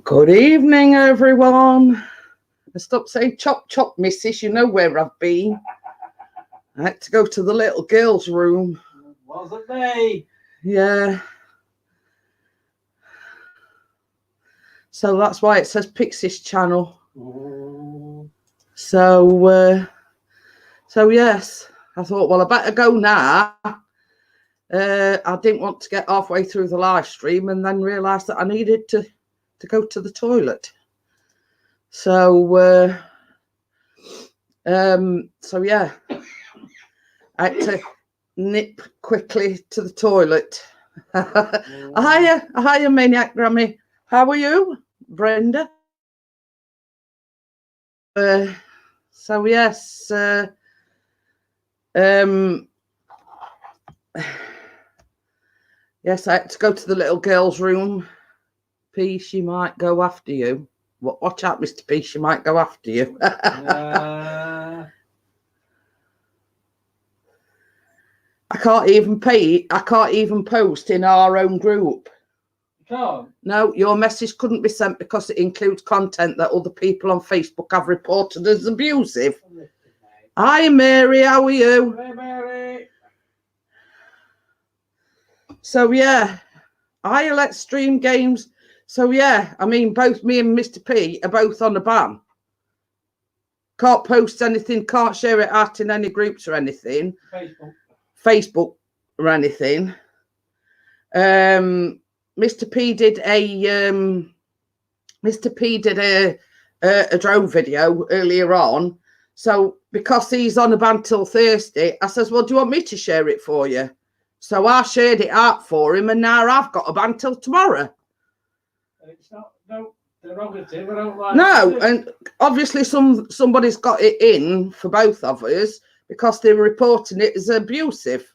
Good evening, everyone. Stop saying chop chop, missus. You know where I've been. I had to go to the little girl's room. Wasn't me. Yeah. So that's why it says Pixie's channel. So yes, I thought, well, I better go now. I didn't want to get halfway through the live stream and then realise that I needed to go to the toilet. So yeah, I had to nip quickly to the toilet. Hiya, Maniac Grammy. How are you, Brenda? So yes, yes, I had to go to the little girl's room. P, she might go after you. Watch out, Mr. P, she might go after you. I can't even post in our own group. You can't? No, your message couldn't be sent because it includes content that other people on Facebook have reported as abusive. Hi, Mary, how are you? Hey, Mary. So yeah, let's stream games. So yeah, I mean, both me and Mr. P are both on a ban. Can't post anything, can't share it out in any groups or anything. Facebook or anything. Mr. P did a drone video earlier on. So because he's on a ban till Thursday, I says, well, do you want me to share it for you? So I shared it out for him, and now I've got a ban till tomorrow. It's not derogative. I don't like no, and obviously somebody's got it in for both of us because they're reporting it as abusive.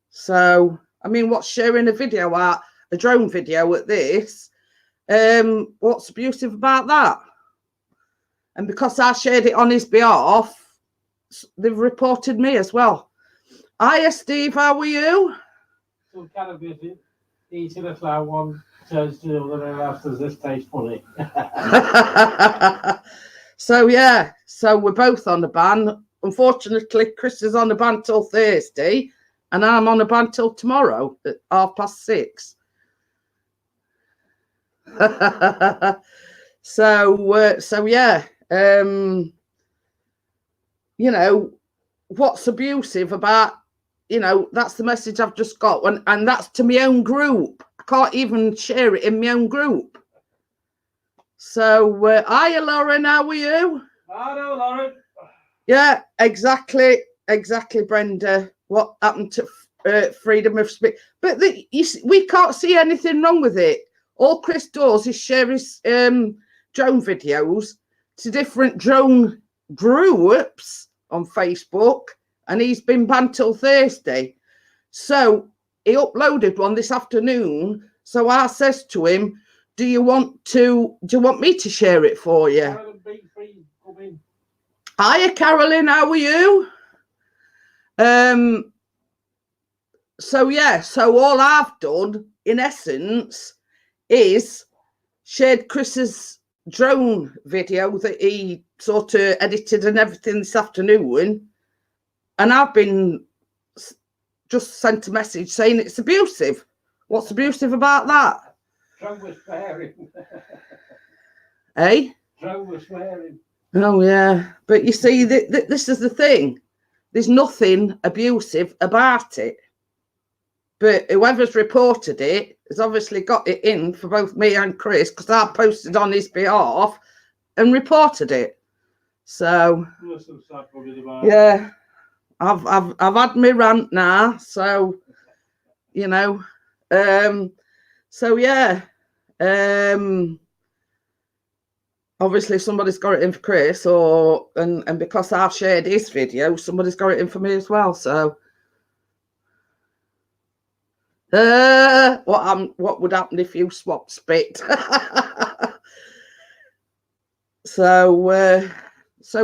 So I mean, what's sharing a video out, a drone video at this? What's abusive about that? And because I shared it on his behalf, they've reported me as well. Hiya, Steve, how are you? Some kind of visit. Eating a flower one turns to the other and asks, does this taste funny? So yeah, so we're both on a ban. Unfortunately, Chris is on a ban till Thursday, and I'm on a ban till tomorrow at 6:30. So yeah, you know, what's abusive about, you know, that's the message I've just got, and that's to my own group. I can't even share it in my own group. So hiya, Lauren, how are you? Hello, Lauren. Yeah, exactly, Brenda. What happened to freedom of speech? But we can't see anything wrong with it. All Chris does is share his drone videos to different drone groups on Facebook, and he's been banned till Thursday. So he uploaded one this afternoon. So I says to him, do you want me to share it for you? Hiya, Carolyn, how are you? So yeah, so all I've done in essence is shared Chris's drone video that he sort of edited and everything this afternoon, and I've been just sent a message saying it's abusive. What's abusive about that? Drone was swearing. Eh? Drone was swearing. Oh yeah, but you see, this is the thing. There's nothing abusive about it. But whoever's reported it has obviously got it in for both me and Chris, because I posted on his behalf and reported it. So yeah, I've had my rant now. So you know, so yeah, obviously somebody's got it in for Chris, and because I've shared his video, somebody's got it in for me as well. So. What would happen if you swapped spit? So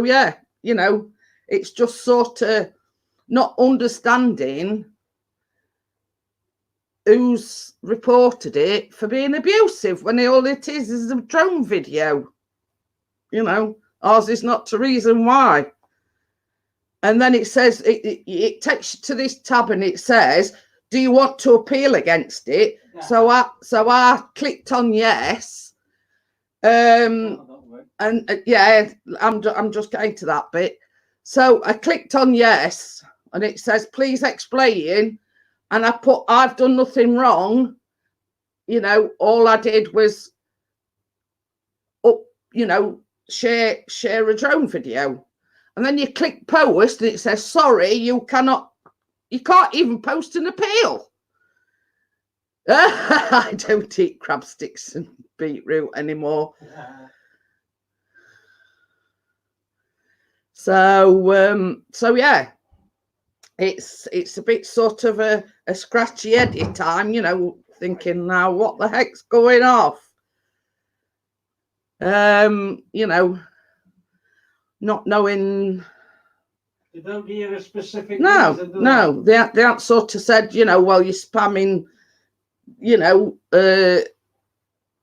yeah, you know, it's just sort of not understanding who's reported it for being abusive when all it is a drone video. You know, ours is not the reason why. And then it says, it takes you to this tab and it says, do you want to appeal against it? Yeah. So I clicked on yes. And yeah, I'm just getting to that bit. So I clicked on yes, and it says, please explain. And I put, I've done nothing wrong. You know, all I did was share a drone video. And then you click post and it says, sorry, you can't even post an appeal. I don't eat crab sticks and beetroot anymore. So yeah, it's a bit sort of a scratchy heady time, you know, thinking now what the heck's going off. You know, not knowing. You don't hear a specific reason, no. They haven't sort of said, you know, well, you're spamming, you know,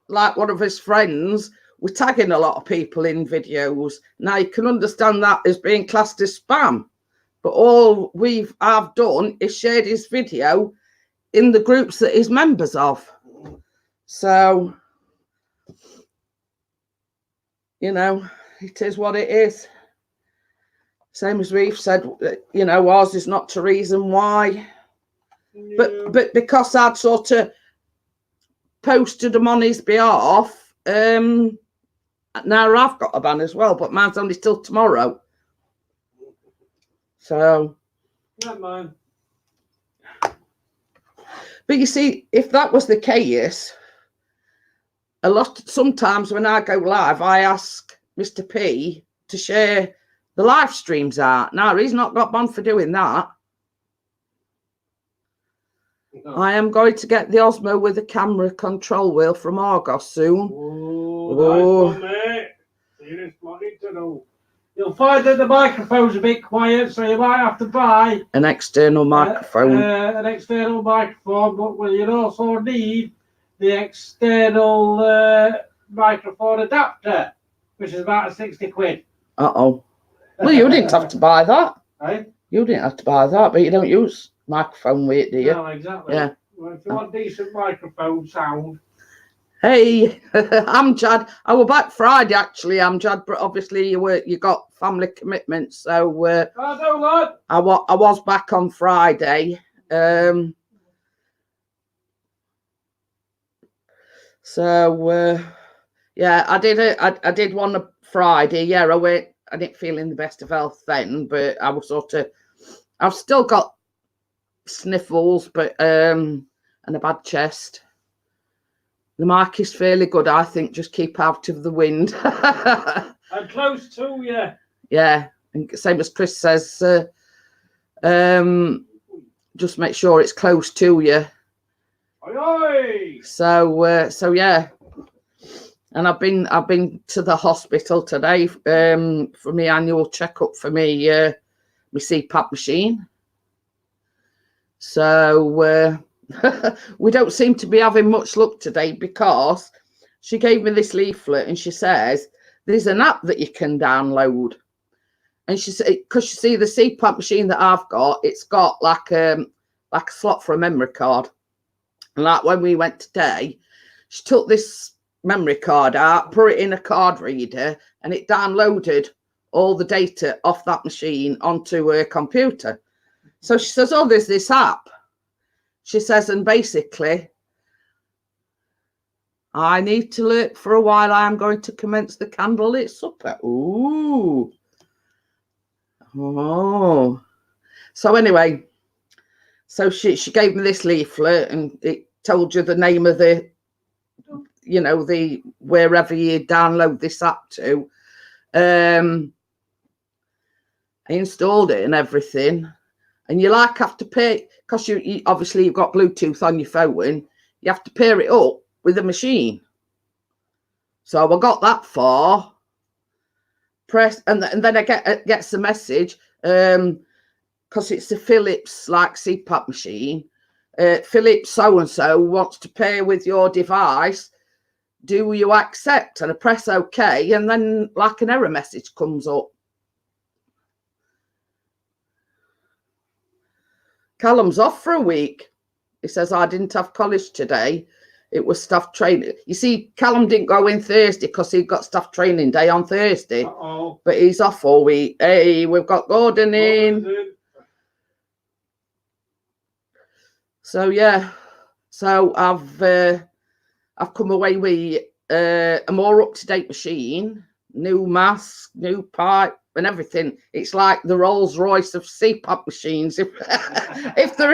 like one of his friends, we're tagging a lot of people in videos. Now you can understand that as being classed as spam, but all I've done is shared his video in the groups that he's members of. So, you know, it is what it is. Same as we've said, you know, ours is not the reason why. Yeah. But because I'd sort of posted them on his behalf, now I've got a ban as well, but mine's only till tomorrow. So. Not mine. But you see, if that was the case, sometimes when I go live, I ask Mr. P to share the live streams out. Now, he's not got banned for doing that. No. I am going to get the Osmo with a camera control wheel from Argos soon. Oh, nice one, mate. Serious money to know. You'll find that the microphone's a bit quiet, so you might have to buy an external microphone. An external microphone, but you'll also need the external microphone adapter, which is about 60 quid. Uh-oh. Well, you didn't have to buy that. Right? You didn't have to buy that, but you don't use microphone weight, do you? No, exactly. Yeah. Well, if you want decent microphone sound. Hey, Amjad. I was back Friday, actually, Amjad, but obviously you got family commitments, so I was back on Friday. Yeah, I did one on Friday. Yeah, I didn't feel in the best of health then, but I was I've still got sniffles, but and a bad chest. The mic is fairly good, I think. Just keep out of the wind. I'm close to you. Yeah, and same as Chris says, just make sure it's close to you. Aye, aye. So yeah. And I've been to the hospital today for my annual checkup for me my CPAP machine. So we don't seem to be having much luck today, because she gave me this leaflet and she says there's an app that you can download. And she said, because you see the CPAP machine that I've got, it's got like a slot for a memory card. And like when we went today, she took this memory card out, put it in a card reader, and it downloaded all the data off that machine onto her computer. So she says, oh, there's this app. She says, and basically, I need to look for a while. I am going to commence the candlelit supper. Ooh. Oh. So anyway, so she gave me this leaflet, and it told you the name of the, you know, the wherever you download this app to. I installed it and everything, and you have to pay, because you obviously you've got Bluetooth on your phone. You have to pair it up with the machine. So I got that far. Press, and then I gets a message, because it's a Philips like CPAP machine. Philip so-and-so wants to pay with your device. Do you accept? And I press OK, and then like an error message comes up. Callum's off for a week. He says, I didn't have college today. It was staff training. You see, Callum didn't go in Thursday because he got staff training day on Thursday. But he's off all week. Hey, we've got Gordon in. So, yeah. So, I've come away with a more up-to-date machine, new mask, new pipe, and everything. It's like the Rolls Royce of CPAP machines. If there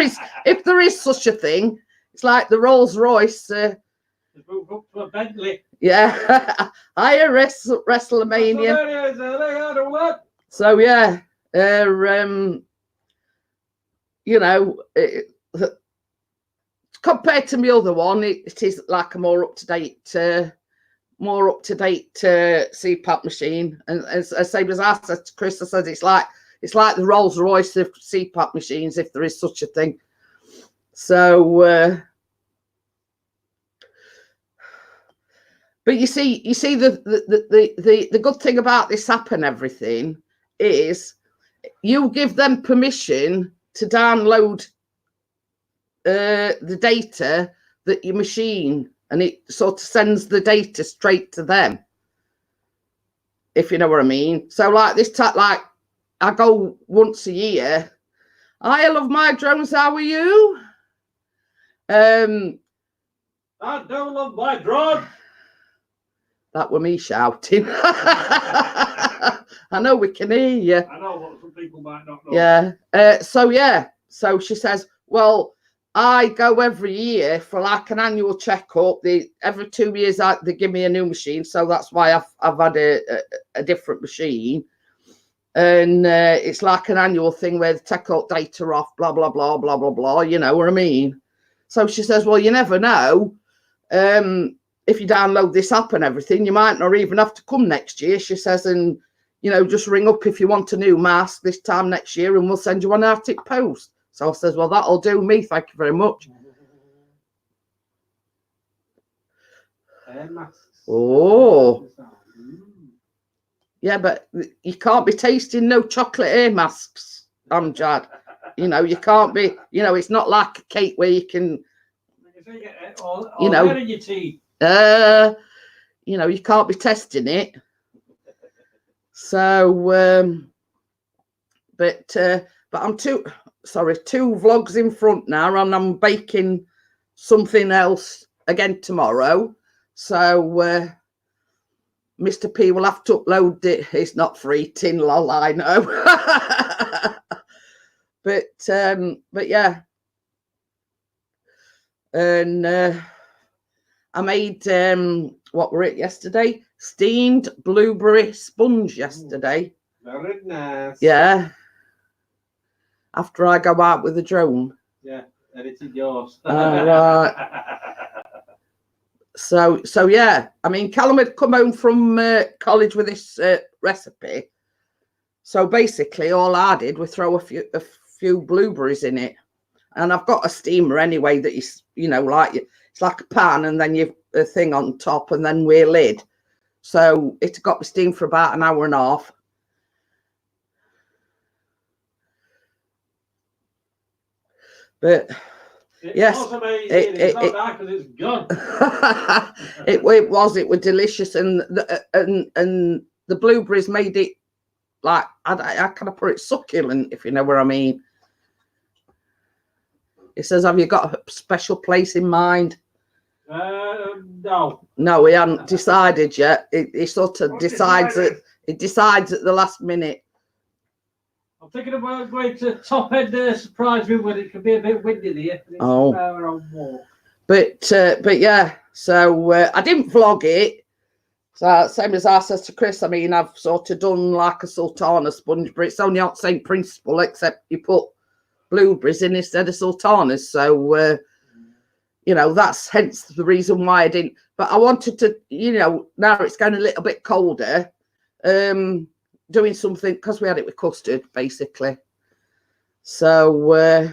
is such a thing, it's like the Rolls Royce. Move up to a Bentley. Yeah, higher WrestleMania. So yeah, you know, compared to my other one, it is like a more up to date CPAP machine. And as same as I said to Chris, I said it's like the Rolls Royce of CPAP machines, if there is such a thing. So, but you see the good thing about this app and everything is you give them permission to download the data that your machine, and it sort of sends the data straight to them, if you know what I mean. So like this type, like I go once a year. I love my drones. How are you? I don't love my drone. That were me shouting. I know we can hear you. I know, but some people might not know. Yeah. So she says, well, I go every year for like an annual checkup. Every 2 years they give me a new machine, so that's why I've had a different machine. And it's like an annual thing where they take out data off, blah blah blah blah blah blah. You know what I mean? So she says, well, you never know. If you download this app and everything, you might not even have to come next year. She says, and you know, just ring up if you want a new mask this time next year, and we'll send you one Arctic post. So I says, well, that'll do me. Thank you very much. Oh. Yeah, but you can't be tasting no chocolate air masks, Amjad. You know, you can't be, you know, it's not like a cake where you can, you know, you know, you can't be testing it. So, but I'm two vlogs in front now, and I'm baking something else again tomorrow. So, Mr. P will have to upload it. It's not for eating, lol, I know. But yeah. And I made what were it yesterday? Steamed blueberry sponge yesterday. Very nice. Yeah. After I go out with the drone. Yeah, edited yours. Right. So yeah, I mean, Callum had come home from college with this recipe. So basically, all I did was throw a few blueberries in it, and I've got a steamer anyway that is, you know, like it's like a pan, and then you've a thing on top, and then we're lid. So it got me steamed for about an hour and a half. But yes, it's not dark because it's gone. it was delicious, and the blueberries made it like I kind of put it succulent, if you know what I mean. It says, have you got a special place in mind? No, he hadn't decided yet. He sort of decides at the last minute. I'm thinking about going to Top End surprise room when it can be a bit windy here. But yeah, so I didn't vlog it. So same as I said to Chris, I mean, I've sort of done like a sultana sponge, but it's only on the same principle, except you put blueberries in instead of sultanas. So you know, that's hence the reason why I didn't. But I wanted to, you know, now it's going a little bit colder, doing something, because we had it with custard basically. So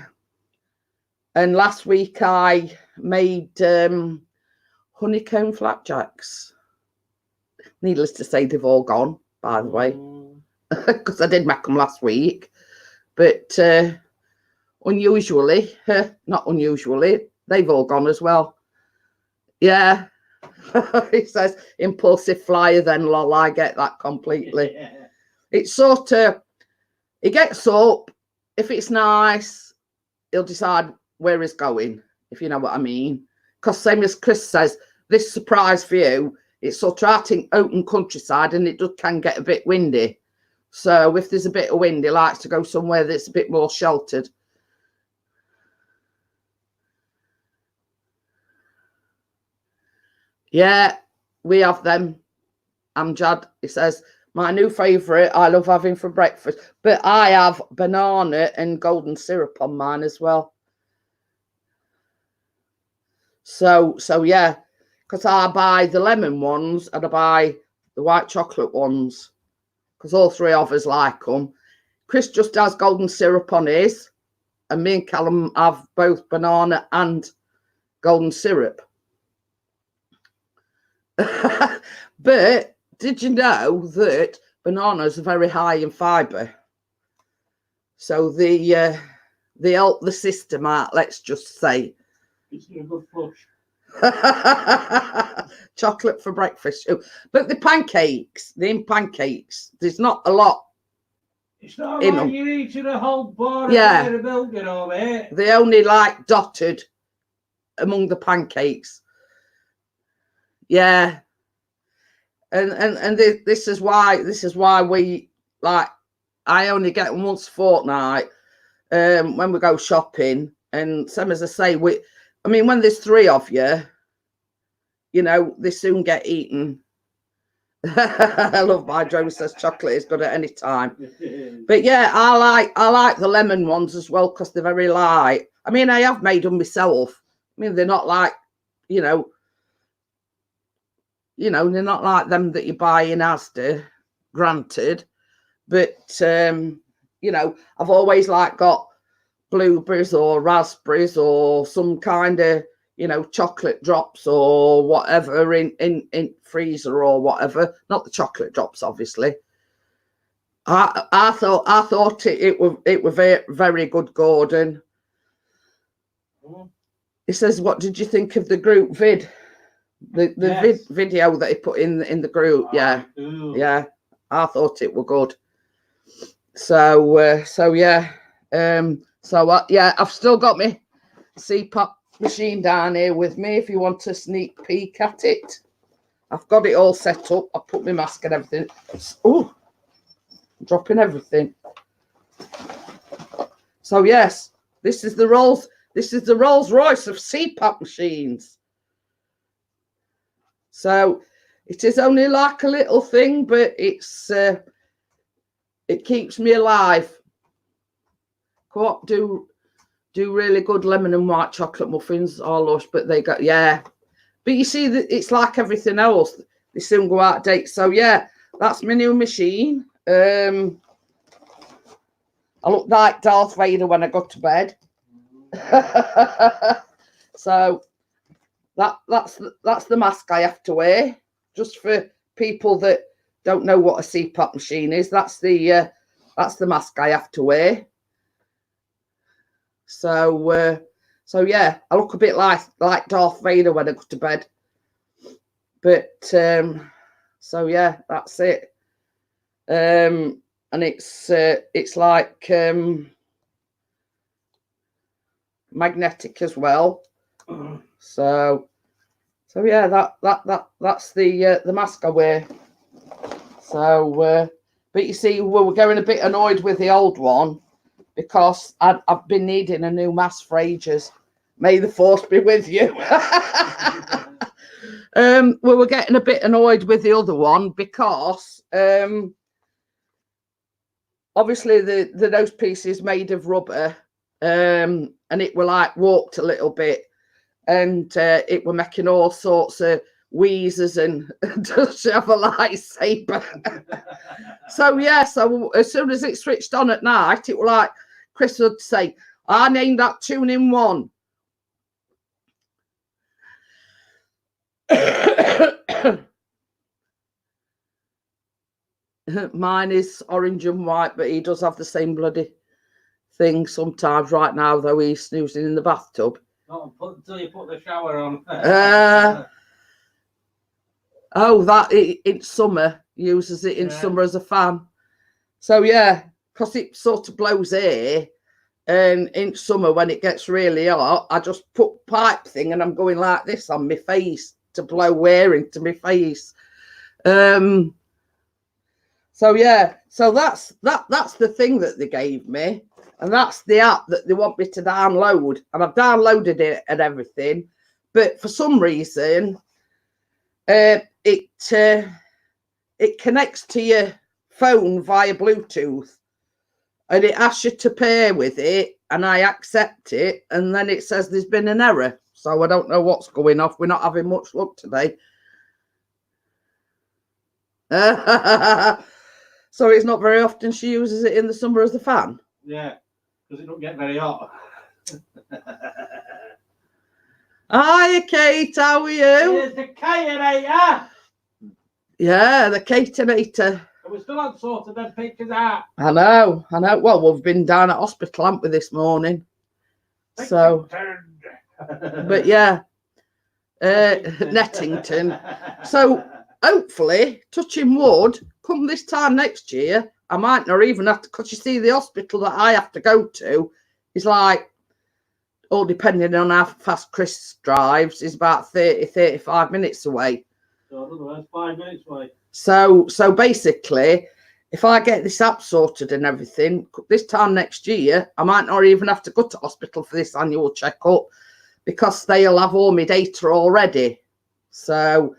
And last week I made honeycomb flapjacks. Needless to say, they've all gone, by the way, because I did make them last week. But unusually, not unusually, they've all gone as well. Yeah. He says, impulsive flyer then, lol, I get that completely. Yeah. It's sort of, he gets up, if it's nice, he'll decide where he's going, if you know what I mean. Because same as Chris says, this surprise for you, it's sort of out in open countryside and it can get a bit windy. So if there's a bit of wind, he likes to go somewhere that's a bit more sheltered. Yeah, we have them. Amjad, he says, my new favourite, I love having for breakfast. But I have banana and golden syrup on mine as well. So yeah, because I buy the lemon ones and I buy the white chocolate ones, because all three of us like them. Chris just has golden syrup on his, and me and Callum have both banana and golden syrup. But did you know that bananas are very high in fibre? So they help the system out, let's just say. It's a good flush. Chocolate for breakfast. But the pancakes, there's not a lot. It's not like you're eating a whole bar of milk, you know, mate. They only like dotted among the pancakes. Yeah. And this is why we like, I only get them once a fortnight when we go shopping. And same as I say, I mean, when there's three of you, you know, they soon get eaten. I love my Joe says chocolate is good at any time. But yeah, I like the lemon ones as well because they're very light. I mean, I have made them myself. I mean, they're not like, you know, they're not like them that you buy in Asda, granted. But you know, I've always like got blueberries or raspberries or some kind of, you know, chocolate drops or whatever in freezer or whatever. Not the chocolate drops, obviously. I thought it was very, very good, Gordon. He says, what did you think of the group vid? The video that he put in the group. Yeah. I thought it were good. So yeah. Yeah, I've still got my CPAP machine down here with me if you want a sneak peek at it. I've got it all set up. I put my mask and everything. Oh, dropping everything. So yes, this is the Rolls Royce of CPAP machines. So it is only like a little thing, but it keeps me alive. Co-op do really good lemon and white chocolate muffins, all lush, but they got, yeah. But you see, that it's like everything else. They soon go out of date. So yeah, that's my new machine. I look like Darth Vader when I got to bed. So that's the mask I have to wear. Just for people that don't know what a CPAP machine is, that's the mask I have to wear. So yeah, I look a bit like Darth Vader when I go to bed. But so yeah, that's it. And it's like magnetic as well. So yeah, that's the mask I wear. So but you see, we were getting a bit annoyed with the old one because I've been needing a new mask for ages. May the force be with you. We were getting a bit annoyed with the other one because obviously the nose piece is made of rubber, and it were like warped a little bit, and it were making all sorts of wheezes and does have a lightsaber. So yeah, so as soon as it switched on at night, it was like Chris would say, I named that 2-in-1. Mine is orange and white, but he does have the same bloody thing sometimes. Right now, though, he's snoozing in the bathtub. Not until you put the shower on. Oh, that in summer, uses it in summer as a fan. So yeah, because it sort of blows air, and in summer when it gets really hot, I just put pipe thing and I'm going like this on my face to blow air into my face. So yeah, so that's the thing that they gave me, and that's the app that they want me to download, and I've downloaded it and everything, but for some reason, it connects to your phone via Bluetooth, and it asks you to pair with it, and I accept it, and then it says there's been an error. So I don't know what's going off. We're not having much luck today. So it's not very often she uses it in the summer as a fan. Yeah, because it don't get very hot. Hiya, Kate. How are you? Here's the K-inator. Yeah, the Catenator. And we're still not sorted them pictures out. I know. Well, we've been down at hospital, haven't we, this morning? So, but yeah, Nettington. So hopefully, touching wood, come this time next year, I might not even have to, because you see, the hospital that I have to go to is like, all depending on how fast Chris drives, is about 35 minutes away. So I don't know, that's 5 minutes away. So basically, if I get this app sorted and everything, this time next year, I might not even have to go to hospital for this annual checkup, because they'll have all my data already. So,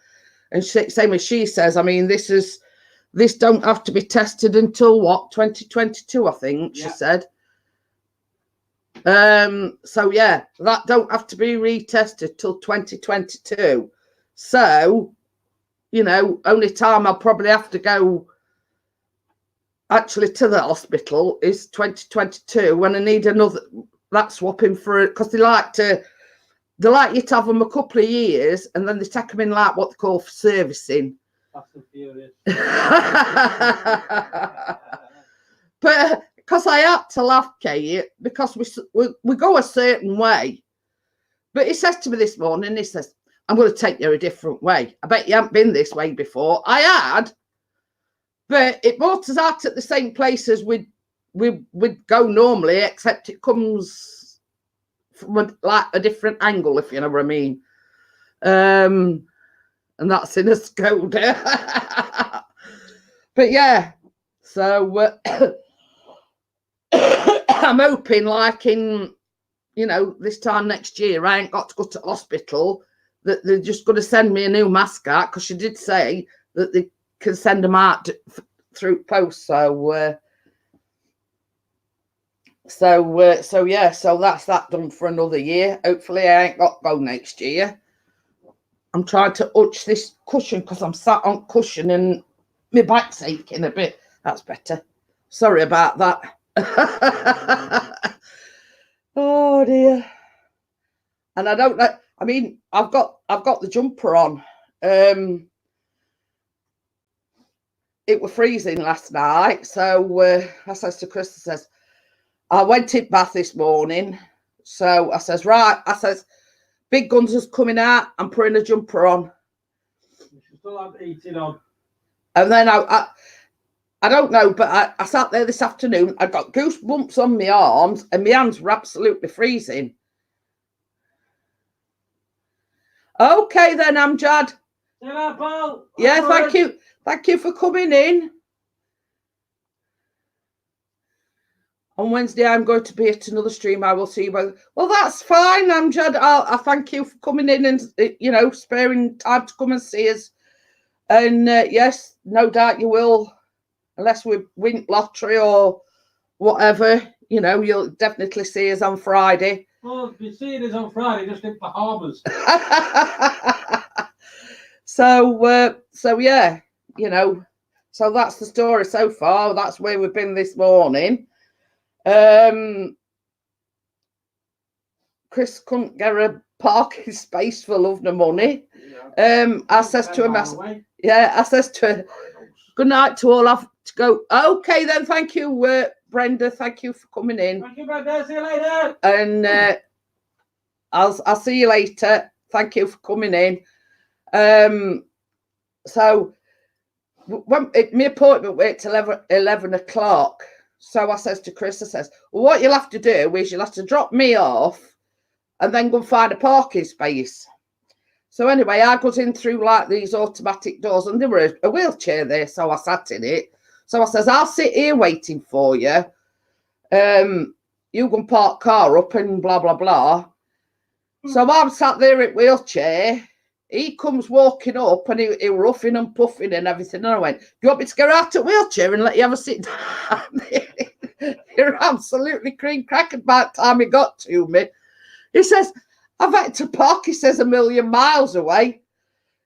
and same as she says, I mean, this don't have to be tested until what, 2022, I think she said. So yeah, that don't have to be retested till 2022. So, you know, only time I'll probably have to go actually to the hospital is 2022, when I need another, that swapping for it, because they like you to have them a couple of years, and then they take them in like what they call for servicing. Fast and furious. But because I had to laugh, Kate, because we go a certain way. But he says to me this morning, he says, I'm going to take you a different way. I bet you haven't been this way before. I had, but it brought us out at the same place as we'd go normally, except it comes from like a different angle, if you know what I mean. And that's in a Skoda. But yeah, so I'm hoping, like in, you know, this time next year, I ain't got to go to hospital, that they're just going to send me a new mask out, because she did say that they can send them out through post. So yeah, so that's that done for another year. Hopefully I ain't got to go next year. I'm trying to touch this cushion, because I'm sat on cushion and my back's aching a bit. That's better. Sorry about that. Oh dear. And I don't know, I mean, I've got the jumper on. It was freezing last night, so I says to Chris, I says, I went in bath this morning, so I says, right, I says, big guns is coming out, I'm putting a jumper on. You should still have eating on. And then I don't know, but I sat there this afternoon, I got goosebumps on my arms, and my hands were absolutely freezing. Okay then, Amjad. Hello, Paul. Yeah, thank you. Thank you for coming in. On Wednesday, I'm going to be at another stream. I will see you both. Well, that's fine, Amjad. I thank you for coming in and, you know, sparing time to come and see us. And yes, no doubt you will, unless we win lottery or whatever. You know, you'll definitely see us on Friday. Well, if you see us on Friday, just in Bahamas. So yeah, you know, so that's the story so far. That's where we've been this morning. Chris couldn't get a parking space for love nor money. Yeah. I says to him, I says to her, good night to all. Have to go. Okay, then. Thank you, Brenda. Thank you for coming in. Thank you, Brenda. See you later. And I'll see you later. Thank you for coming in. So when my appointment wait till 11 o'clock. So I says to Chris, I says, well, what you'll have to do is you'll have to drop me off and then go and find a parking space. So anyway, I goes in through like these automatic doors and there was a wheelchair there. So I sat in it. So I says, I'll sit here waiting for you. You go and park car up and blah, blah, blah. So I'm sat there in wheelchair. He comes walking up and he was ruffing and puffing and everything. And I went, do you want me to get out of wheelchair and let you have a sit down? You're absolutely cream crackered by the time he got to me. He says, I've had to park, he says, 1,000,000 miles away.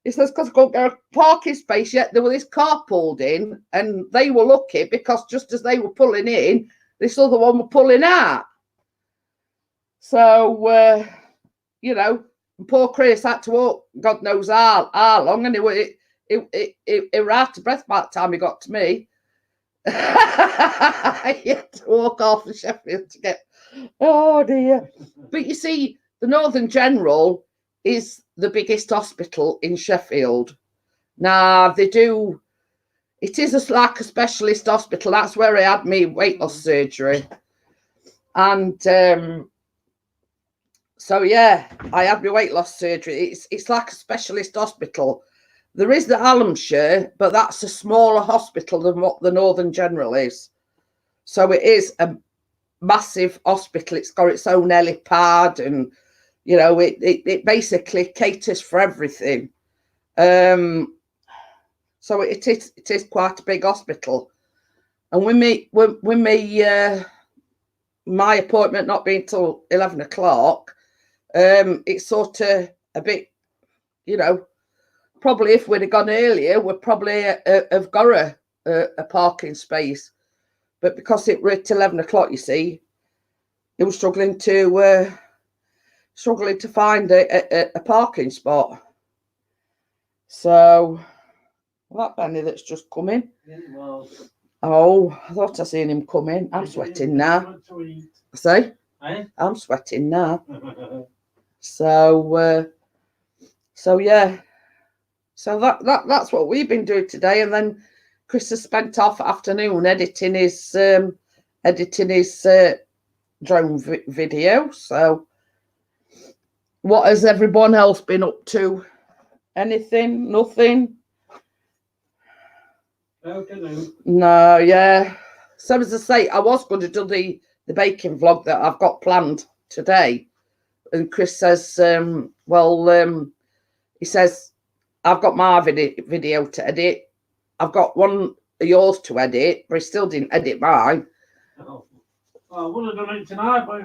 He says, because I couldn't get a parking space yet. There was this car pulled in and they were lucky because just as they were pulling in, this other one were pulling out. So, you know, poor Chris had to walk God knows how long, and he ran out of breath by the time he got to me. He had to walk off to Sheffield to get, oh dear. But you see, the Northern General is the biggest hospital in Sheffield. Now, it is like a specialist hospital. That's where I had my weight loss surgery. And so, yeah, I had my weight loss surgery. It's like a specialist hospital. There is the Hallamshire, but that's a smaller hospital than what the Northern General is. So it is a massive hospital. It's got its own helipad and, you know, it basically caters for everything. So it is quite a big hospital. And with my appointment not being till 11 o'clock, it's sort of a bit, you know, probably if we'd have gone earlier, we'd probably have got a parking space. But because it was 11 o'clock, you see, it was struggling to find a parking spot. So, that Benny that's just come in. Well, oh, I thought I seen him come in. I'm sweating now. See? I'm sweating now. So yeah. So that's what we've been doing today. And then Chris has spent half afternoon editing his drone video. So what has everyone else been up to? Anything? Nothing? No, yeah. So as I say, I was going to do the baking vlog that I've got planned today. And Chris says, he says, I've got my video to edit. I've got one of yours to edit, but he still didn't edit mine. Oh. Well, I would have done it tonight, but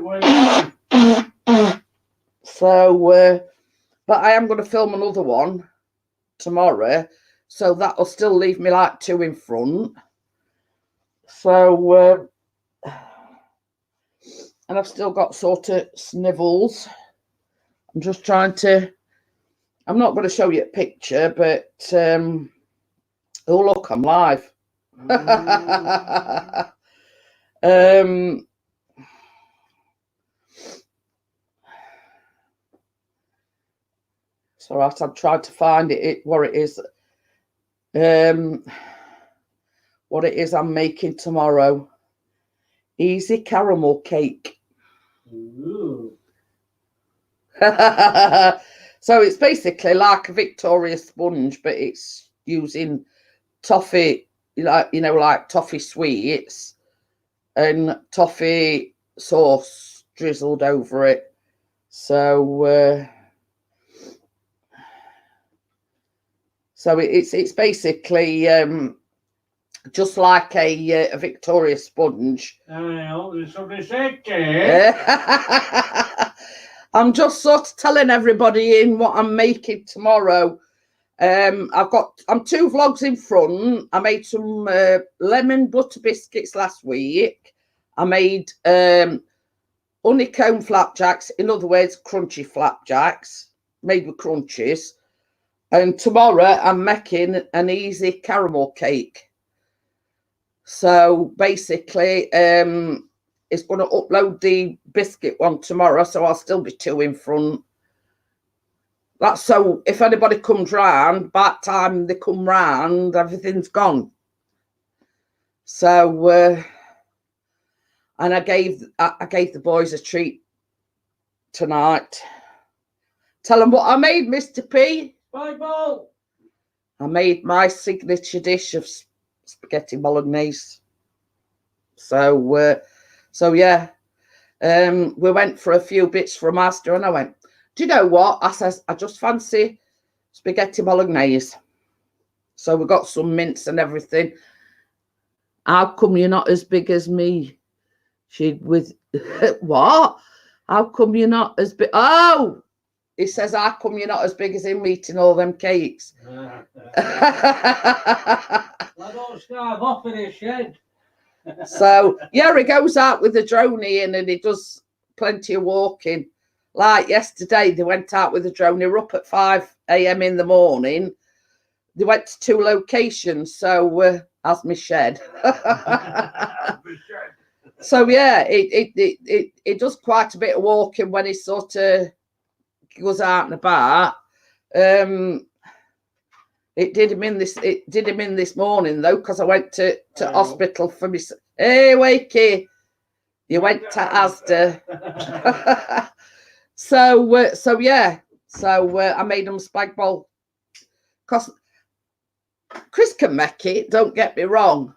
so, but I am going to film another one tomorrow. So that'll still leave me like 2 in front. So, and I've still got sort of snivels. I'm just trying to, I'm not going to show you a picture, but, oh, look, I'm live. So I've tried to find what it is I'm making tomorrow. Easy caramel cake. Ooh. So it's basically like a Victoria sponge, but it's using toffee, like toffee sweets and toffee sauce drizzled over it. So it's basically just like a Victoria sponge. I'm just sort of telling everybody in what I'm making tomorrow. I'm 2 vlogs in front. I made some lemon butter biscuits last week. I made honeycomb flapjacks, in other words, crunchy flapjacks, made with crunchies. And tomorrow I'm making an easy caramel cake. So basically, it's going to upload the biscuit one tomorrow, so I'll still be 2 in front. That's so if anybody comes round, by the time they come round, everything's gone. So, and I gave the boys a treat tonight. Tell them what I made, Mr. P. Bible. I made my signature dish of spaghetti bolognese. So yeah, we went for a few bits from Asda, and I went, do you know what? I says, I just fancy spaghetti bolognese. So we got some mince and everything. How come you're not as big as me? She with what? How come you're not as big? Oh, he says, how come you're not as big as him eating all them cakes? I don't starve off in his shed. So yeah, he goes out with the drone in and he does plenty of walking. Like yesterday, they went out with the drone. They were up at 5 a.m. in the morning. They went to 2 locations. So as my shed. So yeah, it does quite a bit of walking when he sort of goes out and about. It did him in this morning though, because I went to hospital for me. Hey, Wakey, you went to Asda. So yeah, I made them spag bol. Cause Chris can make it. Don't get me wrong,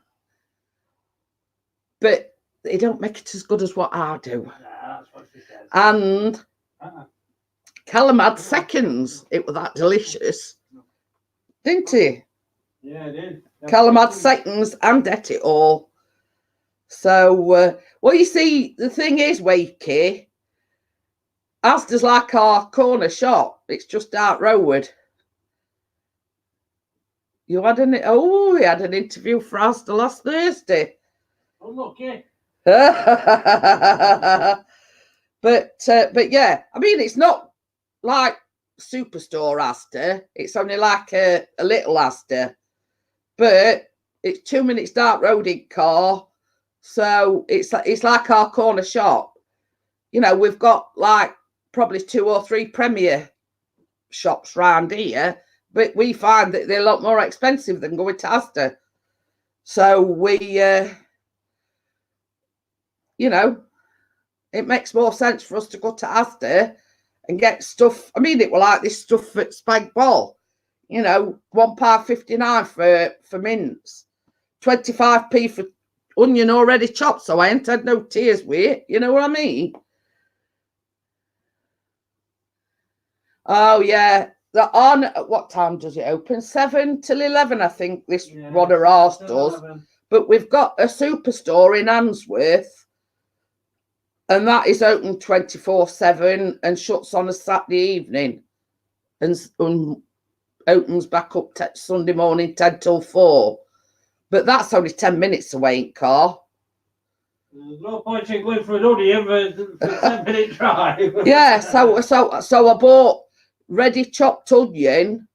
but they don't make it as good as what I do. That's what she says. And Callum had seconds. It was that delicious, didn't he? Yeah, it did. Callum had seconds and ate it all. So, well, you see, the thing is, Wakey, Asda's like our corner shop. It's just out road. We had an interview for Asda last Thursday. Unlucky. But yeah, I mean, it's not like Superstore Asda. It's only like a little Asda, but it's 2 minutes dark road in car. So it's like our corner shop. You know, we've got like probably 2 or 3 Premier shops round here, but we find that they're a lot more expensive than going to Asda. So we, you know, it makes more sense for us to go to Asda and get stuff. I mean, it was like this stuff at Spag Bol, you know, £1.59 for mince, 25p for onion already chopped, so I ain't had no tears with it. You know what I mean? Oh yeah, what time does it open? 7 till 11, I think. This one of ours does. 11. But we've got a superstore in Answorth, and that is open 24/7 and shuts on a Saturday evening, and opens back up Sunday morning 10 till 4. But that's only 10 minutes away in car. There's no point in going for an onion for a 10-minute drive. Yeah, so I bought ready chopped onion,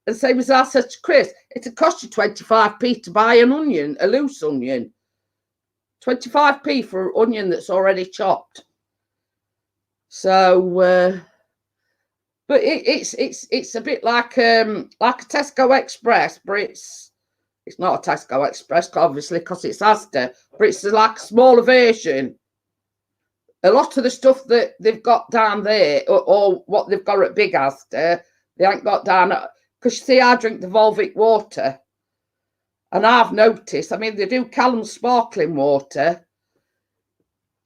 and same as I said to Chris, it'll cost you 25p to buy an onion, a loose onion. 25p for an onion that's already chopped. So, but it's a bit like a Tesco Express, but it's not a Tesco Express, obviously, because it's Asda, but it's like a smaller version. A lot of the stuff that they've got down there, or what they've got at Big Asda, they ain't got down at, because you see, I drink the Volvic water, and I've noticed, I mean, they do Callum's sparkling water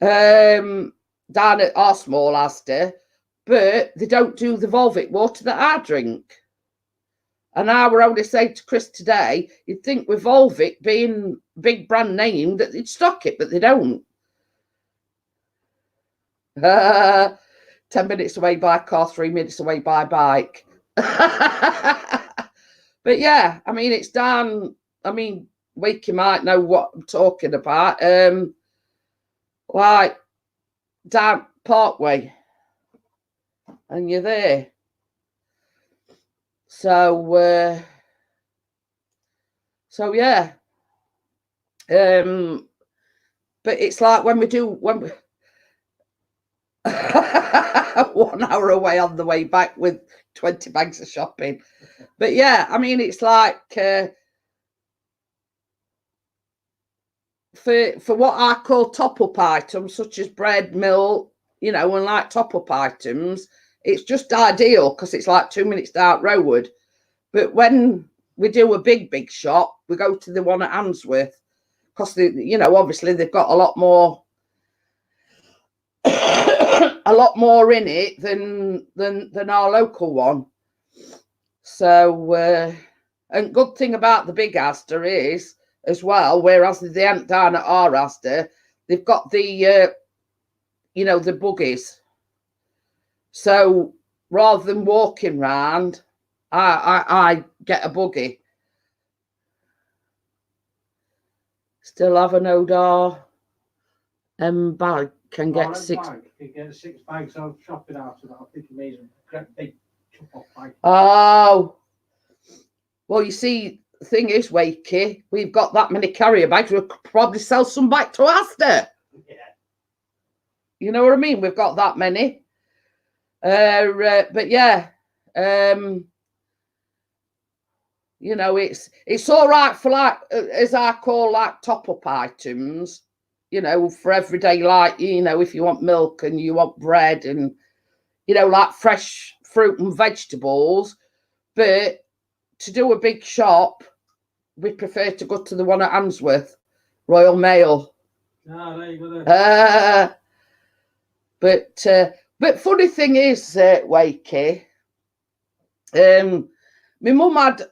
down at our small Asda, but they don't do the Volvic water that I drink. And I were only saying to Chris today, you'd think with Volvic being big brand name that they'd stock it, but they don't. 10 minutes away by car, 3 minutes away by bike. But yeah, I mean, it's down, I mean, Wakey might know what I'm talking about. Like down Parkway, and you're there. So yeah. But it's like when we 1 hour away on the way back with 20 bags of shopping. But yeah, I mean, it's like for what I call top-up items, such as bread, milk, you know, and like top-up items, it's just ideal because it's like 2 minutes down road. But when we do a big shop, we go to the one at Handsworth because, you know, obviously they've got a lot more in it than our local one. So and good thing about the big Asda is as well, whereas they aren't down at our Asda, they've got the you know, the buggies. So rather than walking round, I get a buggy. Still have an Odar bag. Can get six. You get 6 bags of shopping out of that. I think it means a big chop-off bag. Oh, well, you see, the thing is, Wakey, we've got that many carrier bags. We'll probably sell some back to Asda. Yeah. You know what I mean? We've got that many. But yeah, you know, it's all right for, like, as I call, like, top-up items. You know, for everyday, like, you know, if you want milk and you want bread and, you know, like fresh fruit and vegetables. But to do a big shop, we prefer to go to the one at Handsworth, Royal Mail. Ah, there you go there. But funny thing is, Wakey, my mum had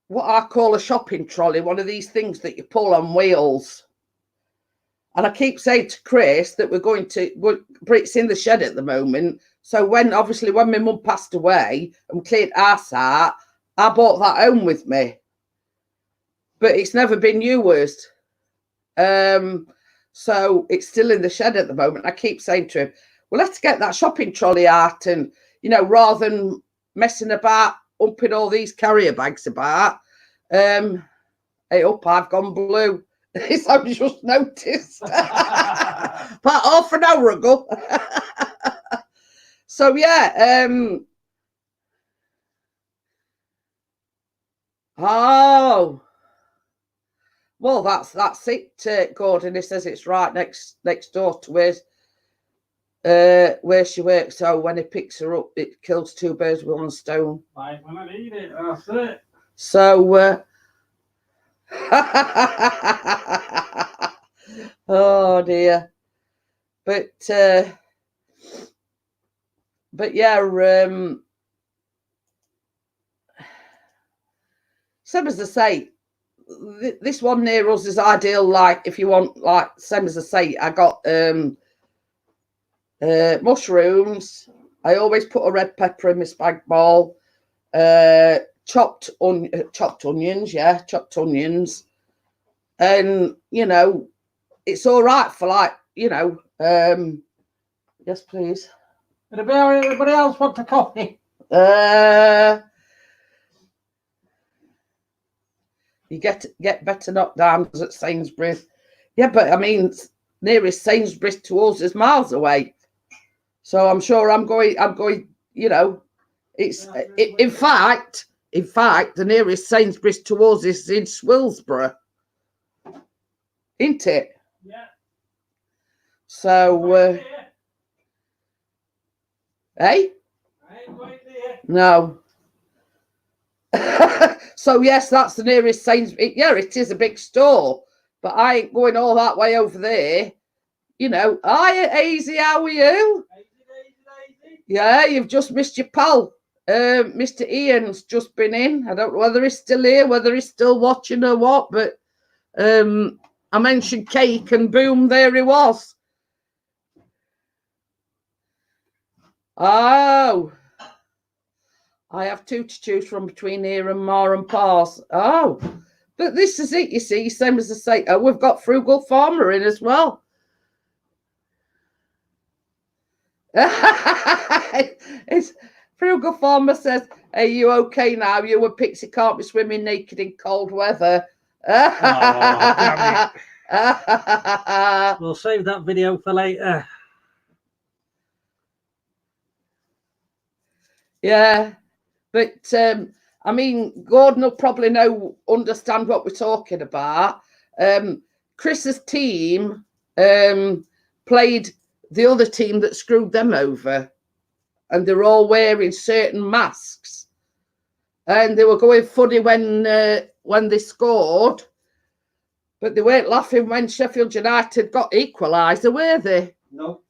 what I call a shopping trolley, one of these things that you pull on wheels. And I keep saying to Chris that but it's in the shed at the moment. So when my mum passed away and cleared house out, I brought that home with me. But it's never been used. So it's still in the shed at the moment. I keep saying to him, well, let's get that shopping trolley out and, you know, rather than messing about, upping all these carrier bags about, hey, I've gone blue. I've just noticed. About half an hour ago. So yeah. Oh. Well, that's it, Gordon. He says it's right next door to where she works. So when he picks her up, it kills 2 birds with 1 stone. Like when I need it, that's it. So oh dear. But yeah, same as I say, this one near us is ideal. Like if you want, like, same as I say, I got mushrooms. I always put a red pepper in my spag bol. Chopped onions, and you know, it's all right for, like, you know, yes please. Anybody else want a coffee? You get better knockdowns at Sainsbury's. Yeah, but I mean, nearest Sainsbury's to us is miles away. So I'm sure I'm going, you know, in fact, the nearest Sainsbury's to us is in Swillsborough. Isn't it? Yeah. So, hey? I ain't going there. No. So yes, that's the nearest Sainsbury's. Yeah, it is a big store, but I ain't going all that way over there. You know, hiya, Hazy, how are you? Easy. Yeah, you've just missed your pal. Mr. Ian's just been in. I don't know whether he's still here, whether he's still watching or what, but I mentioned cake and boom, there he was. Oh, I have 2 to choose from between here and Ma and Pa's. Oh, but this is it, you see, same as I say. We've got Frugal Farmer in as well. Frugal Farmer says, are you okay now? You and Pixie can't be swimming naked in cold weather. Oh, damn it. We'll save that video for later. Yeah, but I mean, Gordon will probably understand what we're talking about. Chris's team played the other team that screwed them over, and they're all wearing certain masks, and they were going funny when they scored, but they weren't laughing when Sheffield United got equaliser, were they? No.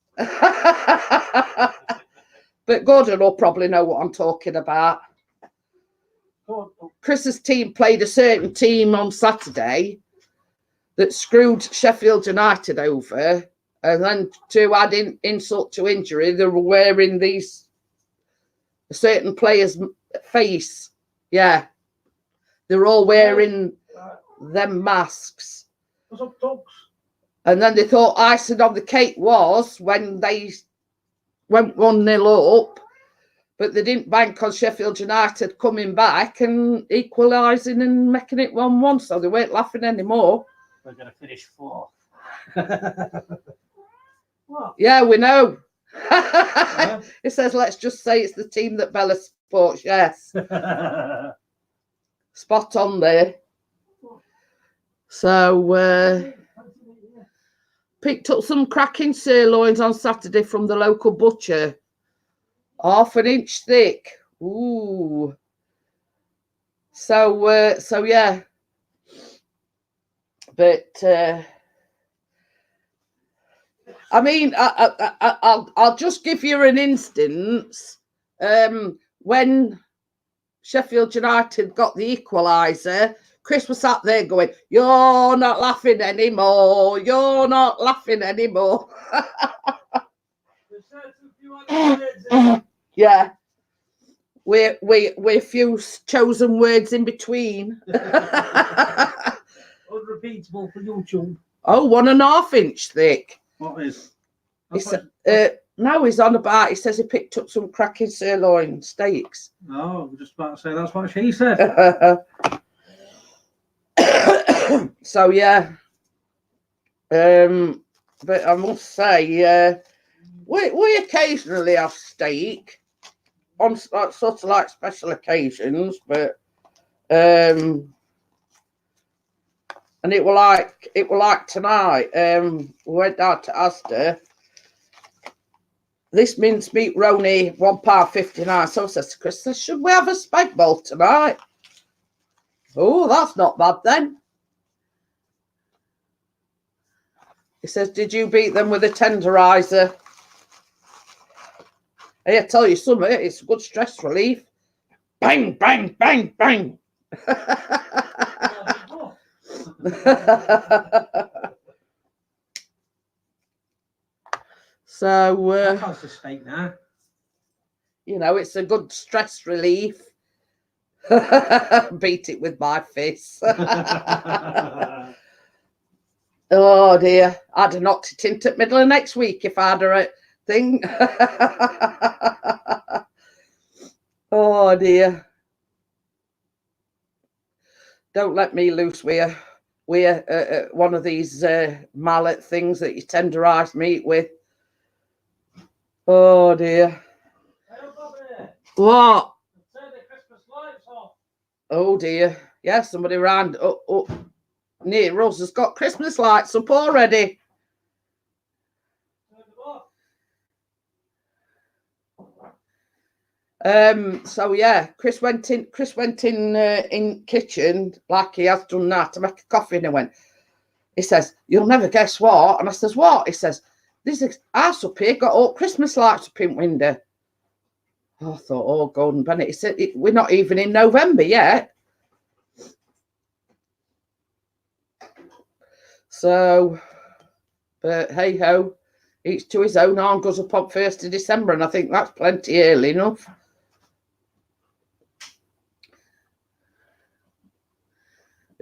But Gordon will probably know what I'm talking about. Chris's team played a certain team on Saturday that screwed Sheffield United over, and then to add insult to injury, they were wearing these certain player's face. Yeah, they were all wearing them masks. What's up, Tugs? And then they thought icing on the cake was when they went 1-0 up, but they didn't bank on Sheffield United coming back and equalising and making it 1-1, so they weren't laughing anymore. We're going to finish 4th. What? Yeah, we know. Yeah. It says, let's just say it's the team that Bella supports. Yes. Spot on there. So, picked up some cracking sirloins on Saturday from the local butcher. 1/2 inch thick. Ooh. So yeah. But I mean, I'll just give you an instance. When Sheffield United got the equaliser, Chris was sat there going, "You're not laughing anymore. You're not laughing anymore." Yeah, we're few chosen words in between. Unrepeatable for YouTube. Oh, 1.5 inch thick. What is? Now he's on about. He says he picked up some cracking sirloin steaks. No, I'm just about to say that's what she said. So yeah, but I must say, we occasionally have steak on sort of like special occasions, but and it were like tonight. We went down to Asda. This mincemeat roni, £1.59. So I says to Chris, should we have a spag bowl tonight? Oh, that's not bad then. He says, did you beat them with a tenderizer? Hey, I tell you something, it's good stress relief. Bang, bang, bang, bang. So, that's the steak now. You know, it's a good stress relief. Beat it with my fist. Oh dear, I'd have knocked it into the middle of next week if I'd a thing. Oh dear. Don't let me loose with one of these mallet things that you tenderize meat with. Oh dear. What? Turn the Christmas lights off. Oh dear. Yeah, somebody around up near us has got Christmas lights up already. So yeah, Chris went in kitchen like he has done now to make a coffee, and he says, "You'll never guess what." And I says, "What?" He says, "This house up here got all Christmas lights up in window." Oh, I thought, oh, Gordon Bennett. He said, we're not even in November yet. So, but hey ho, each to his own. Arm goes up on 1st of December, and I think that's plenty early enough.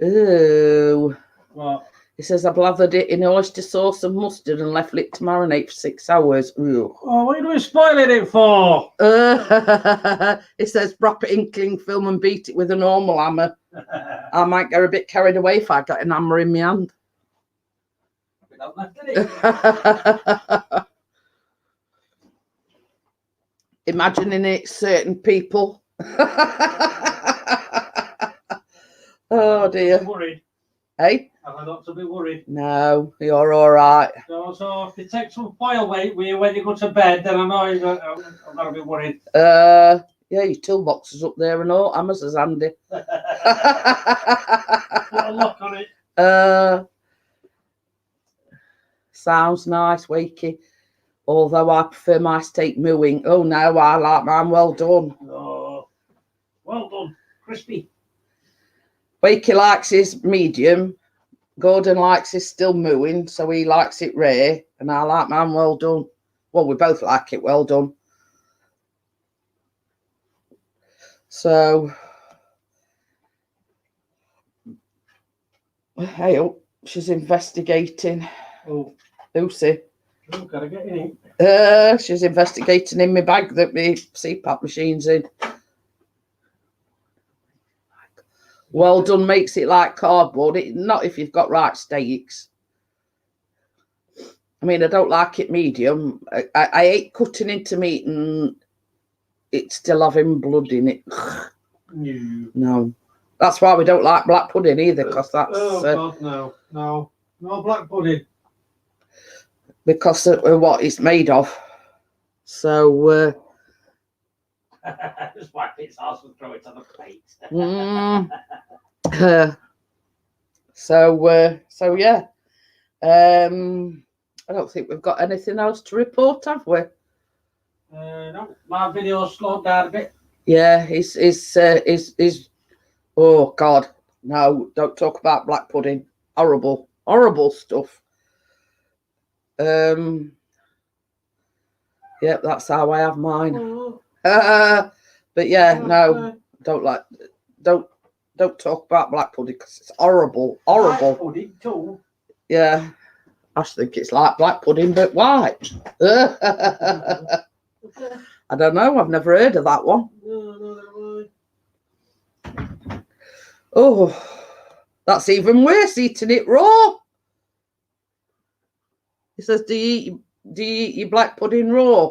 Oh, What? He says, I blathered it in oyster sauce and mustard and left it to marinate for 6 hours. Ugh. Oh, what are you spoiling it for? It says, wrap it in cling film and beat it with a normal hammer. I might get a bit carried away if I got an hammer in my hand. Imagining it, certain people. Oh dear. Worried. Hey? Am I not to be worried? No, you're all right. So if you take some foil weight with you when you go to bed, then I know I'm not going to be worried. Yeah, your toolbox is up there and all. Hammers is handy. Put a lock on it. Sounds nice, wakey. Although I prefer my steak mooing. Oh no, I like mine well done. Oh, well done. Crispy. Wakey likes his medium. Gordon likes his still mooing, so he likes it rare. And I like mine well done. Well, we both like it well done. So, hey, oh, she's investigating. Oh, Lucy. oh, gotta get in it. She's investigating in my bag that my CPAP machine's in. Well done makes it like cardboard. Not if you've got right steaks. I mean, I don't like it medium. I hate cutting into meat and it's still having blood in it. No. That's why we don't like black pudding either, because that's... Oh, God, no. No. No black pudding. Because of what it's made of. So... Just wipe its arse and throw it on the plate. So yeah. I don't think we've got anything else to report, have we? No, my video's slowed down a bit. Yeah, is oh God, no, don't talk about black pudding. Horrible stuff. Yeah, that's how I have mine. Oh. But yeah, no, don't talk about black pudding because it's horrible. Black pudding too. Yeah, I think it's like black pudding but white. I don't know. I've never heard of that one. No. Oh, that's even worse. Eating it raw. He says, "Do you eat your black pudding raw?"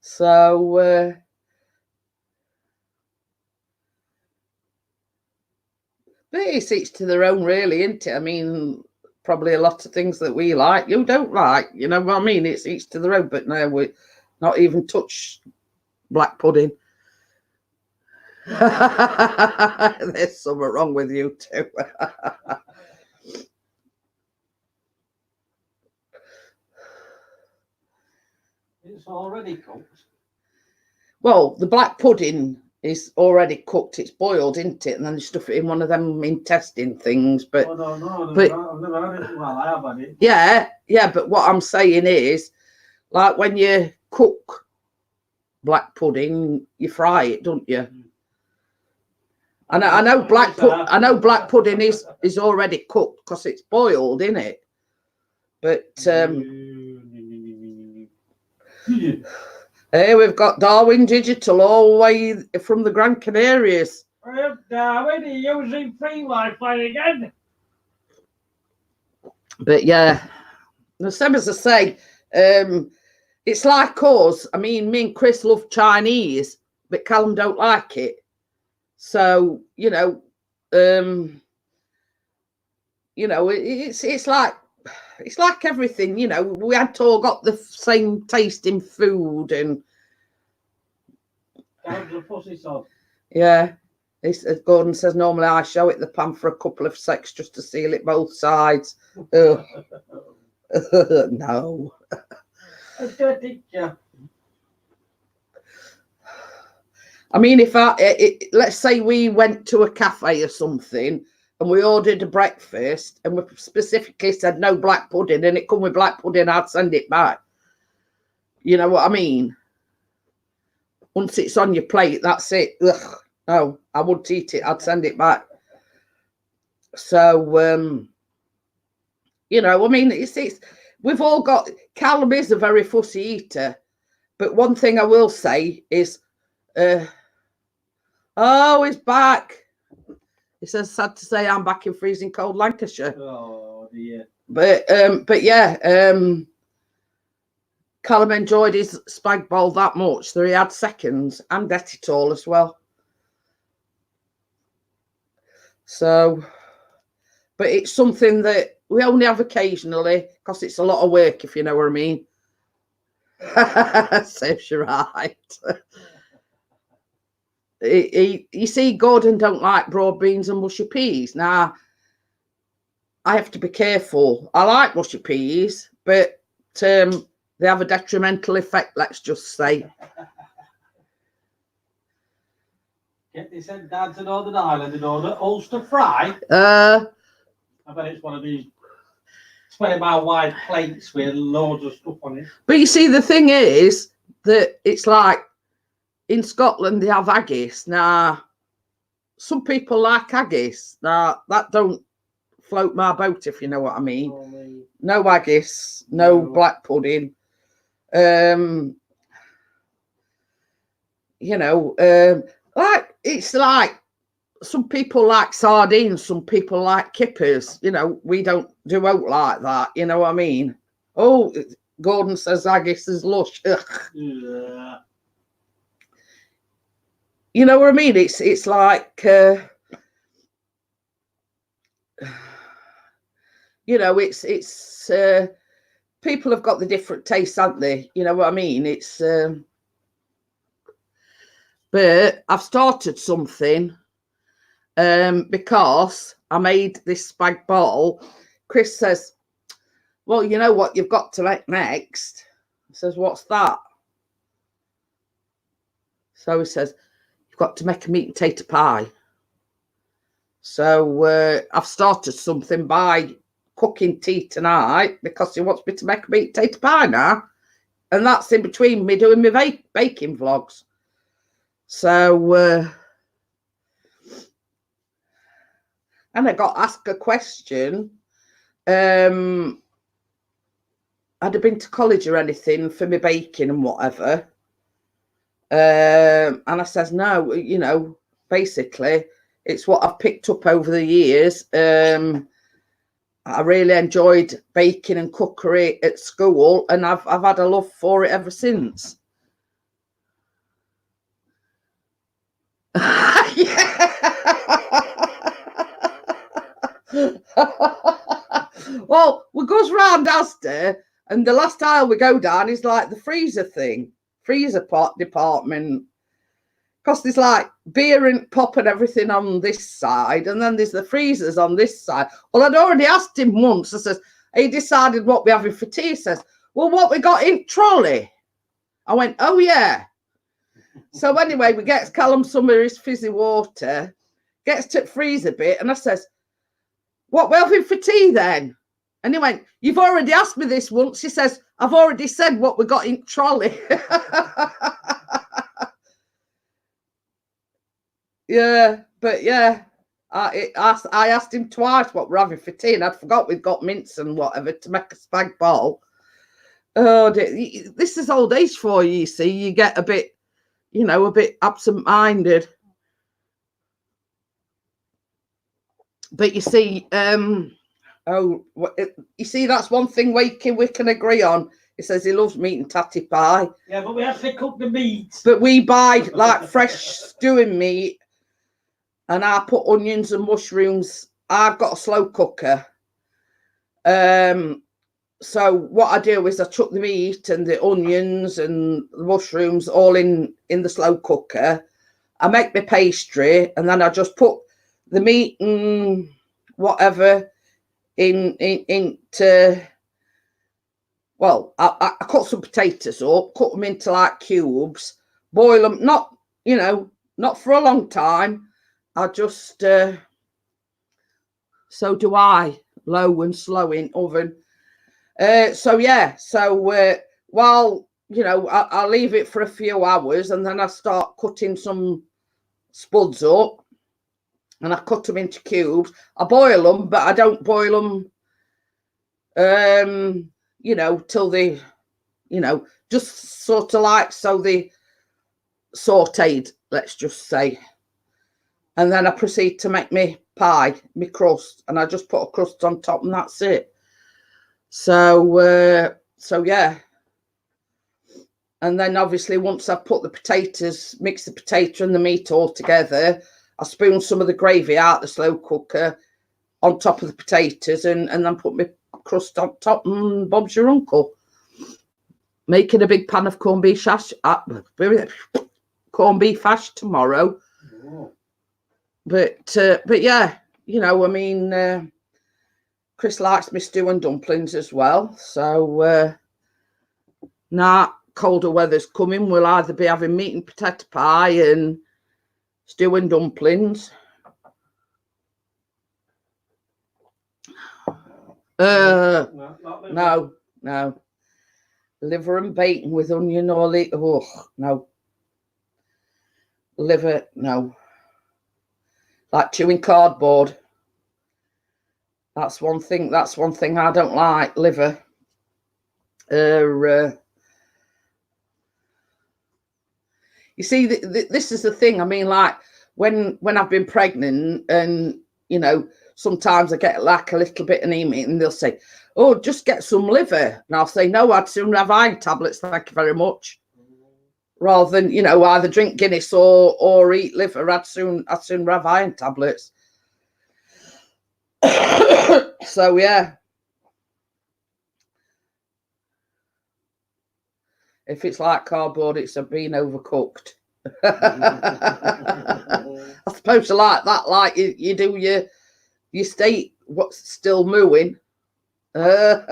So, but it's each to their own, really, isn't it? I mean, probably a lot of things that we like, you don't like. You know what I mean? It's each to their own. But no, we not even touch black pudding. There's something wrong with you too. It's already cooked. Well, the black pudding is already cooked. It's boiled, isn't it? And then you stuff it in one of them intestine things. But, Oh, no, but I've never had it. Well, I have had it. Yeah. But what I'm saying is, like when you cook black pudding, you fry it, don't you? And I know black pudding is already cooked because it's boiled, isn't it? But hey, we've got Darwin Digital all the way from the Gran Canarias. Darwin, are you using free Wi-Fi again? But yeah, the same as I say, it's like us. I mean, me and Chris love Chinese, but Callum don't like it. So it's like everything. We had all got the same taste in food, and Callum's a pussy sod. yeah. As Gordon says, normally I show it the pan for a couple of secs just to seal it both sides. No. I mean, if let's say we went to a cafe or something and we ordered a breakfast and we specifically said no black pudding and it come with black pudding, I'd send it back. You know what I mean? Once it's on your plate, that's it. Ugh. No, I wouldn't eat it. I'd send it back. So, you know, I mean, it's we've all got, Callum is a very fussy eater, but one thing I will say is, oh, he's back. He says, sad to say, I'm back in freezing cold Lancashire. Oh dear. But yeah, Callum enjoyed his spag bowl that much that he had seconds and ate it all as well. So, but it's something that we only have occasionally because it's a lot of work, if you know what I mean. Serves you right. You see, Gordon don't like broad beans and mushy peas. Now, I have to be careful. I like mushy peas, but they have a detrimental effect, let's just say. Get this in Dad's and Northern Ireland in order. Ulster fry. I bet it's one of these 20-mile wide plates with loads of stuff on it. But you see, the thing is that it's like in Scotland they have haggis. Now, some people like haggis. Now, that don't float my boat, if you know what I mean. Oh, no haggis, no black pudding. You know, like it's like some people like sardines, some people like kippers. You know, we don't do out like that. You know what I mean? Oh, Gordon says haggis is lush. Ugh. Yeah. You know what I mean? It's like you know, it's people have got the different tastes, haven't they? You know what I mean? It's but I've started something because I made this spag bowl. Chris says, well, you know what you've got to make next? I says, what's that? So he says, you've got to make a meat and tater pie. So I've started something by cooking tea tonight because he wants me to make a meat and tater pie now. And that's in between me doing my baking vlogs. So, and I got asked a question. Had I been to college or anything for my baking and whatever? And I says, no, you know, basically, it's what I've picked up over the years. I really enjoyed baking and cookery at school, and I've had a love for it ever since. Well, we goes round Asda, and the last aisle we go down is like the freezer thing, freezer pot department. Because there's like beer and pop and everything on this side, and then there's the freezers on this side. Well, I'd already asked him once. I says, he decided what we're having for tea. He says, well, what we got in trolley? I went, oh, yeah. So anyway, we get Callum some of his fizzy water, gets to the freezer bit, and I says, what we're having for tea then? And he went, you've already asked me this once. He says, I've already said what we got in trolley. Yeah, but yeah, I asked him twice what we're having for tea, and I'd forgot we'd got mince and whatever to make a spag bowl. Oh, this is old age for you, you see. You get a bit, you know, a bit absent-minded. But you see, you see, that's one thing we can agree on. He says he loves meat and tatty pie. Yeah, but we actually cook the meat. But we buy like fresh stewing meat, and I put onions and mushrooms. I've got a slow cooker. So what I do is I chuck the meat and the onions and the mushrooms all in the slow cooker. I make my pastry, and then I just put the meat and whatever into. Well, I cut some potatoes up, cut them into like cubes, boil them. Not, you know, not for a long time. I just so do I, low and slow in oven. So yeah, so while, you know, I'll leave it for a few hours, and then I start cutting some spuds up. and I cut them into cubes. I boil them, but I don't boil them, you know, till they, you know, just sort of like so they sauteed, let's just say. And then I proceed to make me pie, me crust, and I just put a crust on top, and that's it. So yeah. And then obviously once I've put the potatoes, mix the potato and the meat all together, I spoon some of the gravy out the slow cooker on top of the potatoes and then put my crust on top, and Bob's your uncle. Making a big pan of corned beef hash tomorrow. Oh. But yeah, you know, I mean, Chris likes me stew and dumplings as well. So now colder weather's coming, we'll either be having meat and potato pie and stew and dumplings. No. Liver and bacon with onion or no. Liver, no. Like chewing cardboard. That's one thing I don't like, liver. You see, this is the thing. I mean, like when I've been pregnant, and you know, sometimes I get like a little bit anemic, and they'll say, "Oh, just get some liver," and I'll say, "No, I'd sooner have iron tablets. Thank you very much." Rather than, you know, either drink Guinness or eat liver, I'd sooner have iron tablets. So yeah. If it's like cardboard, it's been overcooked. I suppose like that, like you do your steak, what's still mooing. But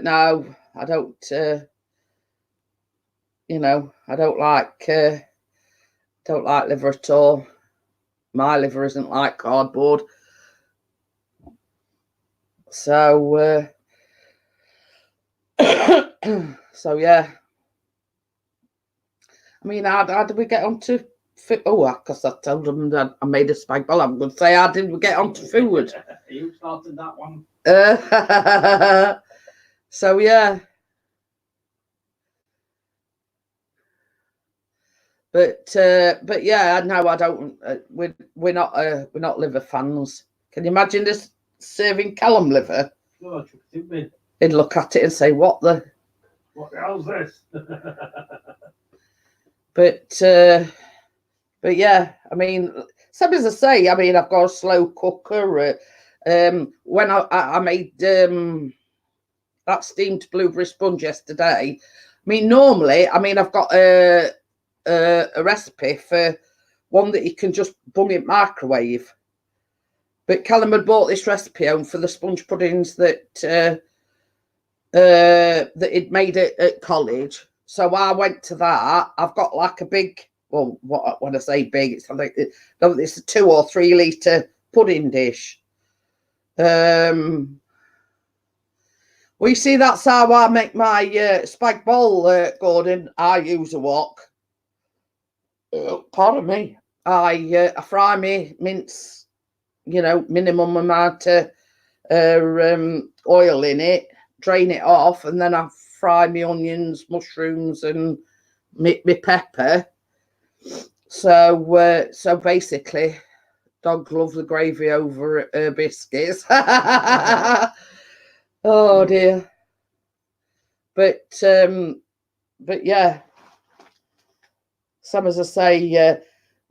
no, I don't. You know, I don't like liver at all. My liver isn't like cardboard. So. So yeah, I mean, how did we get onto food? Oh, because I told them that I made a spag bol. I'm going to say, how did we get onto food? You started that one. So yeah, but yeah, no, I don't. We're not liver fans. Can you imagine this serving Callum liver? Oh, He'd look at it and say, "What the hell's this?" But yeah, I mean, same as I say, I mean, I've got a slow cooker. When I made that steamed blueberry sponge yesterday, I mean, normally, I mean, I've got a recipe for one that you can just bung in microwave. But Callum had bought this recipe home for the sponge puddings that he'd made at college. So I went to that. I've got like a big, well, when I say big, it's like it's a 2 or 3 litre pudding dish. Well, you see, that's how I make my spag bol, Gordon. I use a wok. Pardon me. I fry me mince, you know, minimum amount of oil in it, drain it off, and then I fry me onions, mushrooms, and me pepper. So basically, dogs love the gravy over her biscuits. Oh dear. But yeah, some, as I say,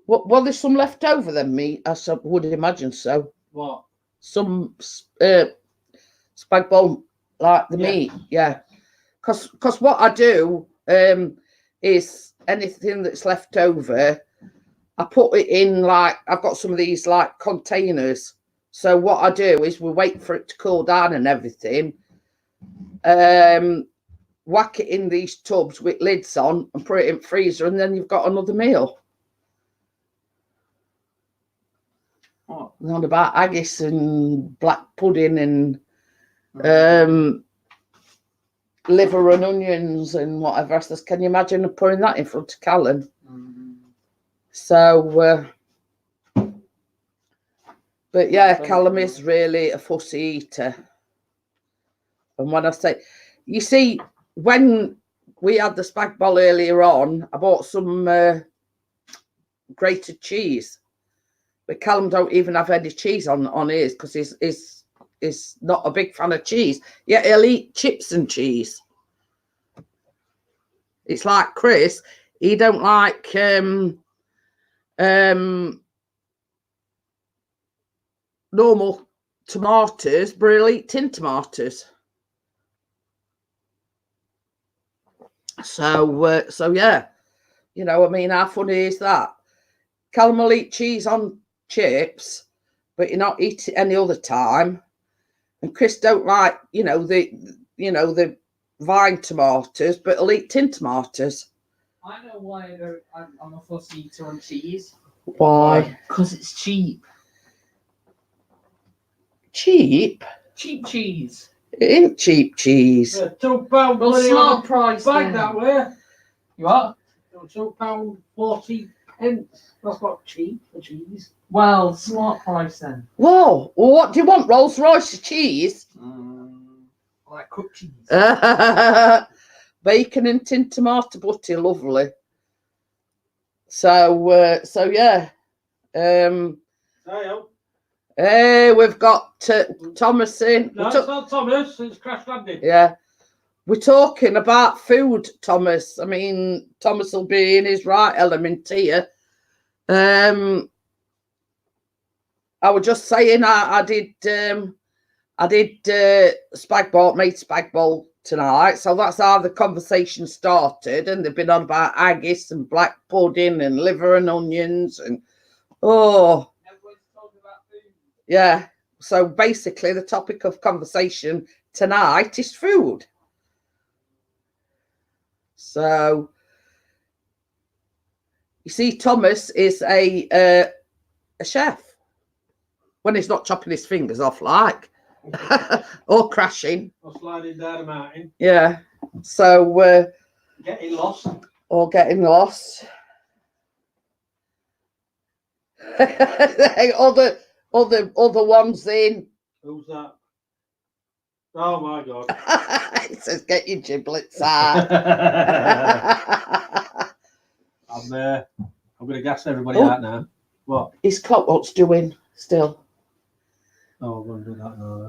well, there's some left over then, meat. I would imagine so. What? Some spag bol, like the meat, yeah. Because what I do is anything that's left over, I put it in, like, I've got some of these like containers. So what I do is we wait for it to cool down and everything. Whack it in these tubs with lids on and put it in the freezer, and then you've got another meal. Oh, not about haggis and black pudding and liver and onions and whatever else. Can you imagine putting that in front of Callum? So, but yeah, Callum is really a fussy eater. And when I say, you see, when we had the spag bol earlier on, I bought some grated cheese. But Callum don't even have any cheese on his because he's not a big fan of cheese. Yeah, he'll eat chips and cheese. It's like Chris. He don't like normal tomatoes, but he'll eat tin tomatoes. So yeah, you know, I mean, how funny is that? Callum will eat cheese on chips, but you're not eat it any other time. And Chris don't like, the vine tomatoes, but he'll eat tin tomatoes. I know why I'm a fussy eater on cheese. Why? Because it's cheap. Cheap? Cheap cheese. It ain't cheap cheese. £2 Well, smart price. bag that way. You what? £2.40. That's not cheap for cheese. Well, smart price then. Whoa, well, what do you want? Rolls Royce cheese? Like cooked cheese. Bacon and tin tomato butter, lovely. So yeah. Hey, we've got Thomas in. No, it's not Thomas. It's Crash Landing. Yeah. We're talking about food, Thomas. I mean, Thomas will be in his right element here. I was just saying I did spag bol tonight, so that's how the conversation started, and they've been on about haggis and black pudding and liver and onions and everyone's talking about food. Yeah. So basically the topic of conversation tonight is food. So you see, Thomas is a chef when he's not chopping his fingers off, like or crashing or sliding down a mountain. Yeah. So getting lost. Or getting lost. other ones in. Who's that? Oh my God. It says get your giblets out. I'm going to gas everybody out now. What? His clockwork's doing still. Oh, I'm going to do that now.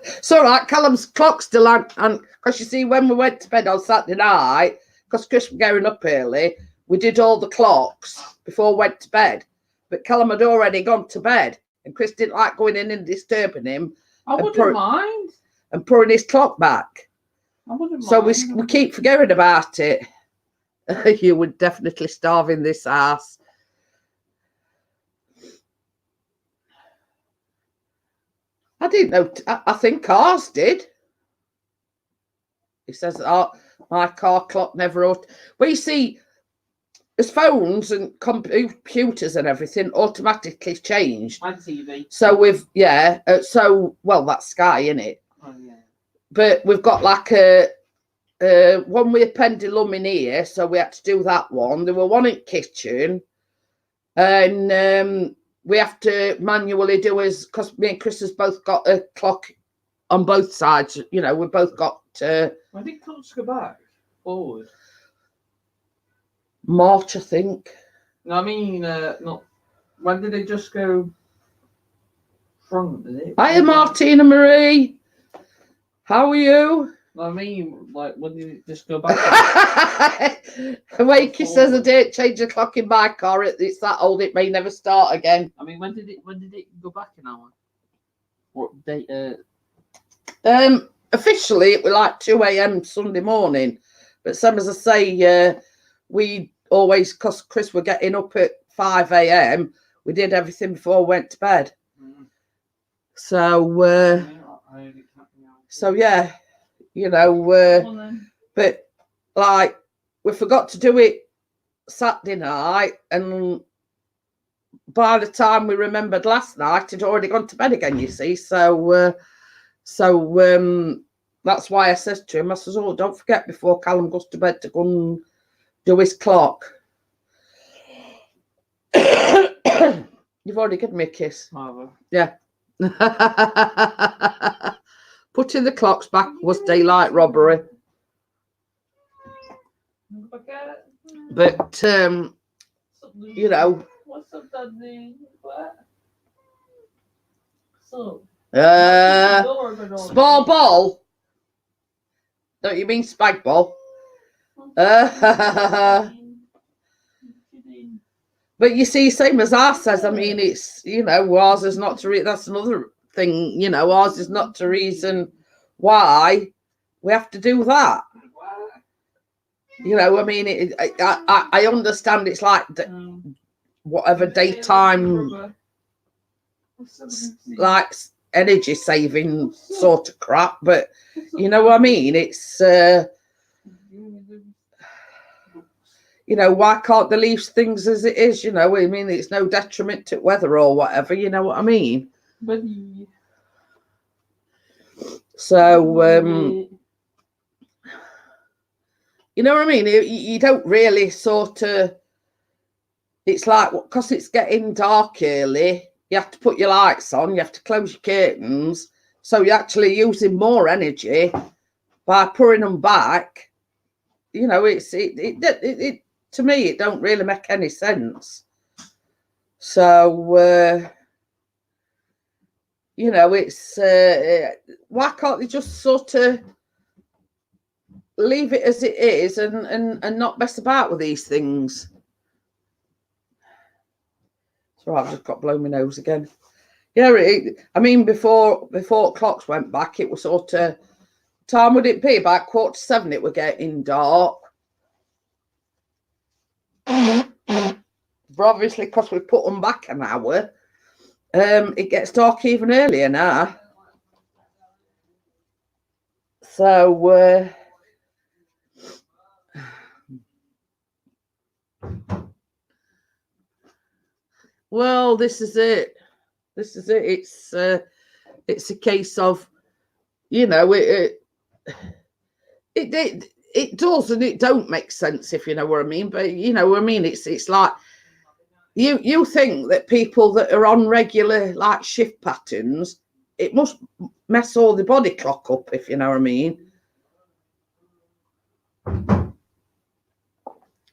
It's all right. Callum's clock's still on. And because you see, when we went to bed on Saturday night, because Chris was going up early, we did all the clocks before we went to bed. But Callum had already gone to bed, and Chris didn't like going in and disturbing him. I wouldn't mind. And putting his clock back. I wouldn't so mind. we keep forgetting about it. You would definitely starve in this house. I didn't know. I think ours did. He says, "Oh, my car clock never." Well, you see, as phones and computers and everything automatically changed. And TV. So that's Sky, isn't it? Oh yeah. But we've got like one with a pendulum in here, so we had to do that one. There were one in the kitchen, and we have to manually do as because me and Chris has both got a clock on both sides. You know, we both got. When did clocks go back? Forward. March, I think. No, I mean not. When did they just go front? Is it? Hiya, Martina Marie. How are you? No, I mean, like, when did it just go back? Wakey says I didn't change the clock in my car. It's that old. It may never start again. I mean, when did it go back an hour? What date? Officially, it was like 2 a.m. Sunday morning. But some, as I say, we always, because Chris were getting up at 5 a.m., we did everything before we went to bed. So yeah, you know, but like we forgot to do it Saturday night, and by the time we remembered last night, it'd already gone to bed again, you see. So that's why I says to him, I says, "Oh, don't forget before Callum goes to bed to go and do his clock." You've already given me a kiss. Mother. Yeah. Putting the clocks back was daylight robbery. But, you know. What's up, Dudley? What? So. Small ball? Don't you mean spag ball? But you see, same as ours says, I mean, it's, you know, ours is not to read. That's another thing, you know, ours is not to reason why we have to do that. You know, I mean, I understand it's like whatever daytime, like energy saving sort of crap, but you know what I mean? It's, you know, why can't they leave things as it is? You know, I mean, it's no detriment to weather or whatever, you know what I mean? So, you know what I mean? You don't really sort of, it's like, because it's getting dark early, you have to put your lights on, you have to close your curtains. So you're actually using more energy by putting them back. You know, it to me, it don't really make any sense. So, you know, it's, why can't they just sort of leave it as it is and not mess about with these things? So I've just got blown my nose again. Yeah, I mean, before clocks went back, it was sort of, time would it be? About 7:15, it were getting dark. But obviously, because we put them back an hour, it gets dark even earlier now. So, well, this is it. This is it. It's a case of, you know, it does and it don't make sense, if you know what I mean. But you know what I mean. It's like you think that people that are on regular like shift patterns, it must mess all the body clock up, if you know what I mean.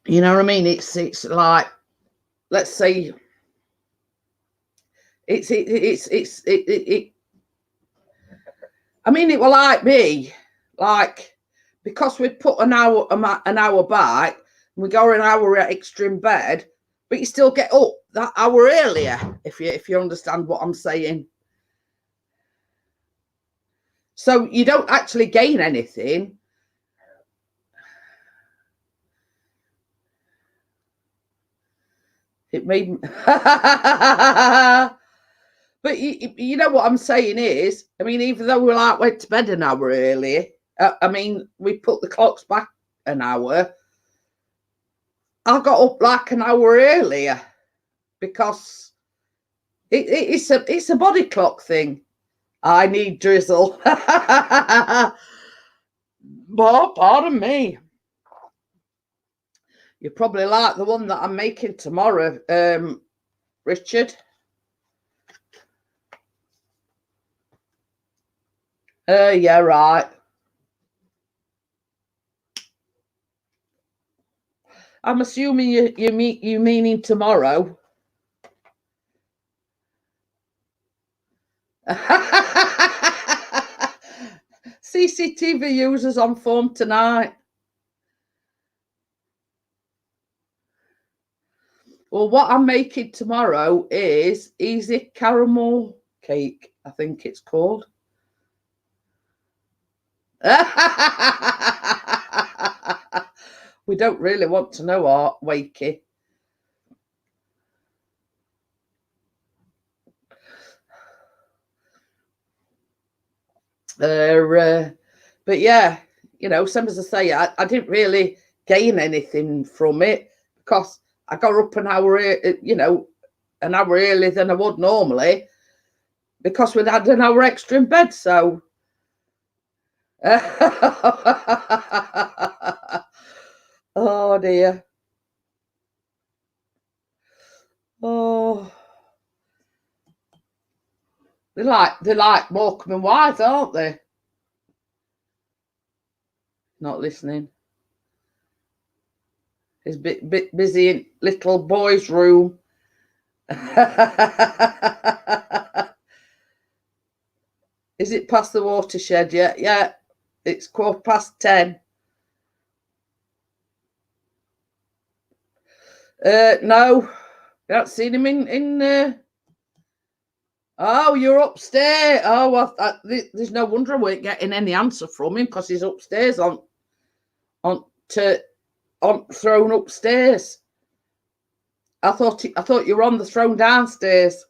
You know what I mean? It's like, let's say, it I mean, it will like me, like, because we put an hour back, we go an hour extra in bed, but you still get up that hour earlier, if you understand what I'm saying. So you don't actually gain anything. It made but you know what I'm saying is, I mean, even though we like went to bed an hour early, I mean, we put the clocks back an hour. I got up like an hour earlier because it's a body clock thing. I need drizzle. Well, pardon me. You probably like the one that I'm making tomorrow, Richard. Yeah, right. I'm assuming you meaning tomorrow. CCTV users on form tonight. Well, what I'm making tomorrow is easy caramel cake, I think it's called. We don't really want to know, Art Wakey. But yeah, you know, same as I say, I didn't really gain anything from it because I got up an hour, you know, an hour earlier than I would normally because we'd had an hour extra in bed. So, oh dear. Oh. They're like Morecambe and Wise, aren't they? Not listening. He's a bit busy in little boy's room. Is it past the watershed yet? Yeah, it's 10:15. No, I haven't seen him in. Oh, you're upstairs. Oh, well, there's no wonder I weren't getting any answer from him because he's upstairs on throne upstairs. I thought you were on the throne downstairs.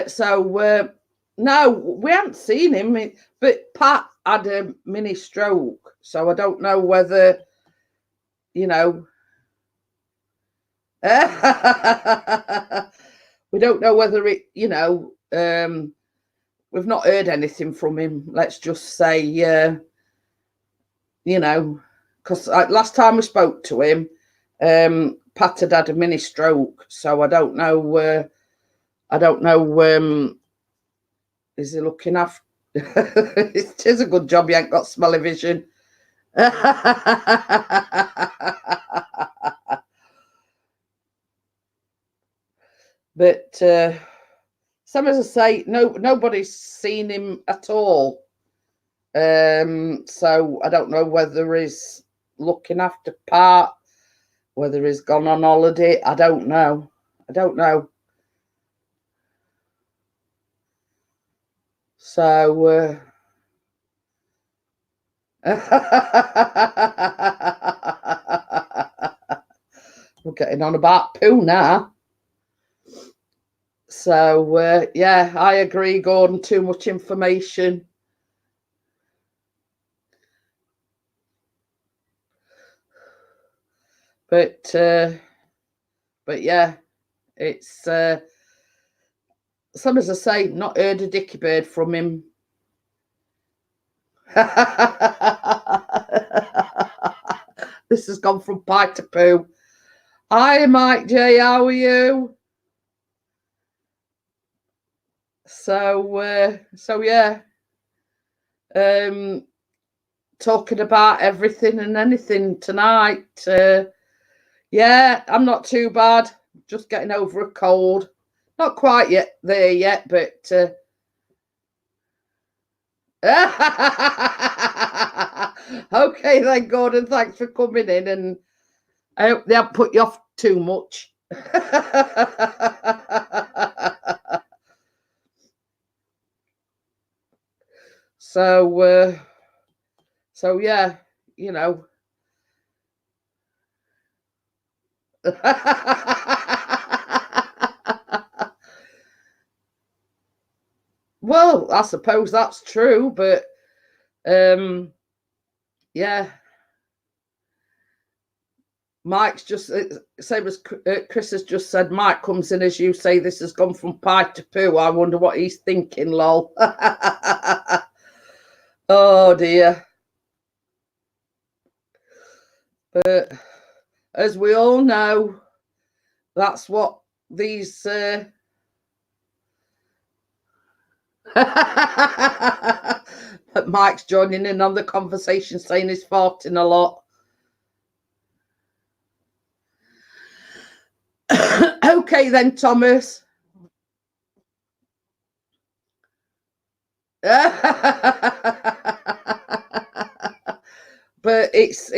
So no, we haven't seen him. But Pat had a mini stroke, so I don't know whether, you know. We don't know whether it, you know. We've not heard anything from him. Let's just say, you know, because last time we spoke to him, Pat had a mini stroke, so I don't know. Is he looking after? It is a good job he ain't got smelly vision. But some as I say, nobody's seen him at all. So I don't know whether he's looking after Pat, whether he's gone on holiday. I don't know. So we're getting on about poo now. So yeah, I agree, Gordon. Too much information. But yeah, it's some as I say, not heard a dicky bird from him. This has gone from pie to poo. Hi, Mike J. How are you? So yeah. Talking about everything and anything tonight. Yeah, I'm not too bad. Just getting over a cold. Not quite there yet, but okay then, Gordon. Thanks for coming in, and I hope they haven't put you off too much. So yeah, you know. Well, I suppose that's true, but yeah. Mike's just same as Chris has just said. Mike comes in as you say. This has gone from pie to poo. I wonder what he's thinking. Lol. Oh dear. But as we all know, that's what these. Mike's joining in on the conversation, saying he's farting a lot. Okay then, Thomas. But it's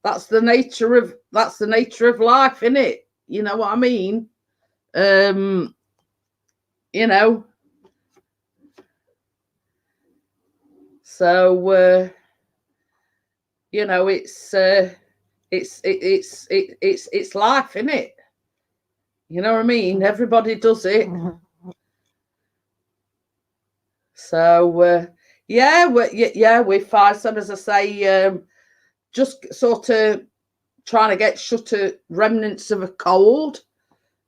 that's the nature of life, isn't it? You know what I mean? You know. So you know, it's life, isn't it? You know what I mean? Everybody does it. So yeah, we find some, as I say, just sort of trying to get shut of remnants of a cold.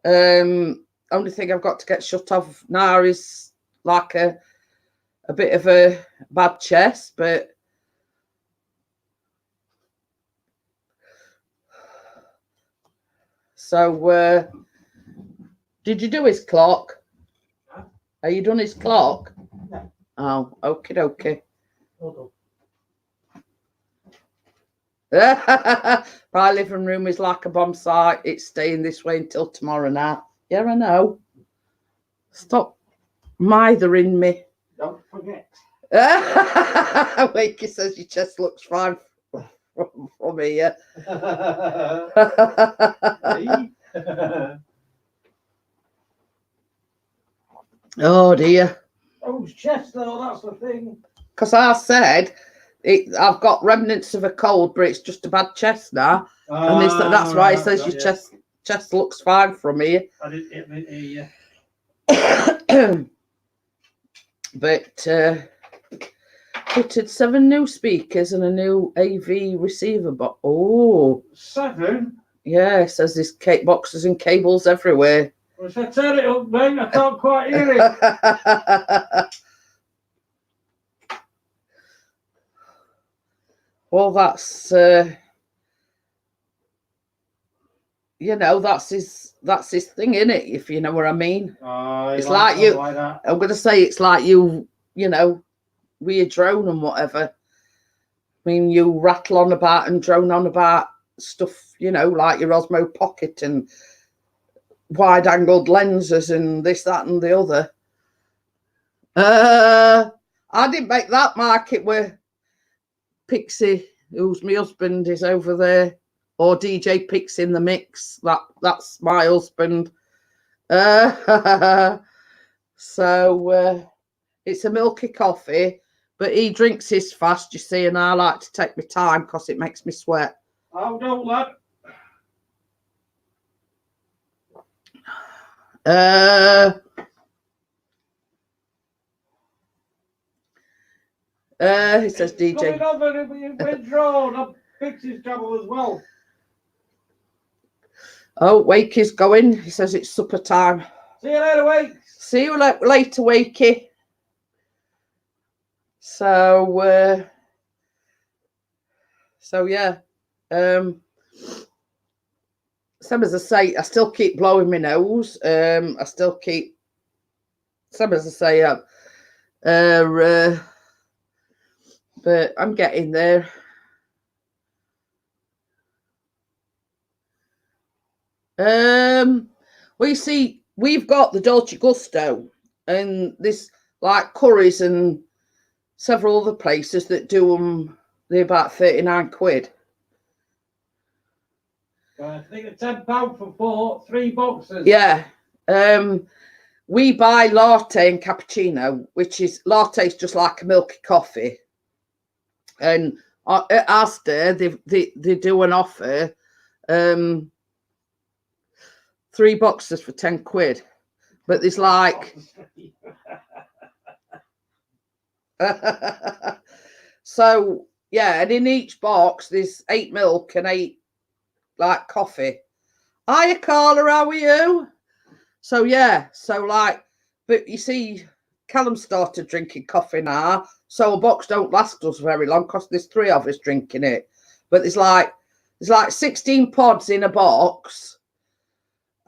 Only thing I've got to get shut of now is like a bit of a bad chest, but so Did you do his clock? Huh? Are you done his clock? No. Oh, okie dokie. Hold My living room is like a bomb site. It's staying this way until tomorrow now. Yeah, I know. Stop mithering me. Don't forget. Wakey says your chest looks fine from here. Oh dear. Oh, chest though, that's the thing. Because I said I've got remnants of a cold, but it's just a bad chest now. And that's why he says your chest looks fine from here. I didn't hear you. But fitted 7 new speakers and a new AV receiver box. Oh, 7? Yeah, it says there's boxes and cables everywhere. Well, if I turn it up, mate, I can't quite hear it. Well, that's you know, that's his thing, isn't it? If you know what I mean. It's like you. Like that. I'm gonna say it's like you know, with your drone and whatever. I mean, you rattle on about and drone on about stuff, you know, like your Osmo Pocket and wide-angled lenses and this, that, and the other. I didn't make that market where Pixie, who's my husband, is over there, or DJ Pix in the mix. That's my husband. So it's a milky coffee, but he drinks his fast, you see, and I like to take my time because it makes me sweat. Oh, don't, lad. He says DJ. Coming over, it'll be withdrawn. I'll fix his trouble as well. Oh, Wakey's going. He says it's supper time. See you later, Wake. See you later, Wakey. So yeah. Same as I say, I still keep blowing my nose. I still keep. Same as I say, but I'm getting there. Well, you see, we've got the Dolce Gusto and this like Curry's and several other places that do them. They're about 39 quid. I think it's £10 for 3 boxes. Yeah. We buy latte and cappuccino, which is latte's just like a milky coffee. And at Asda, they do an offer, 3 boxes for 10 quid. But there's like so yeah, and in each box there's 8 milk and 8 like coffee. Hiya, Carla, how are you? So yeah, so like, but you see, Callum started drinking coffee now, so a box don't last us very long because there's 3 of us drinking it. But there's like 16 pods in a box,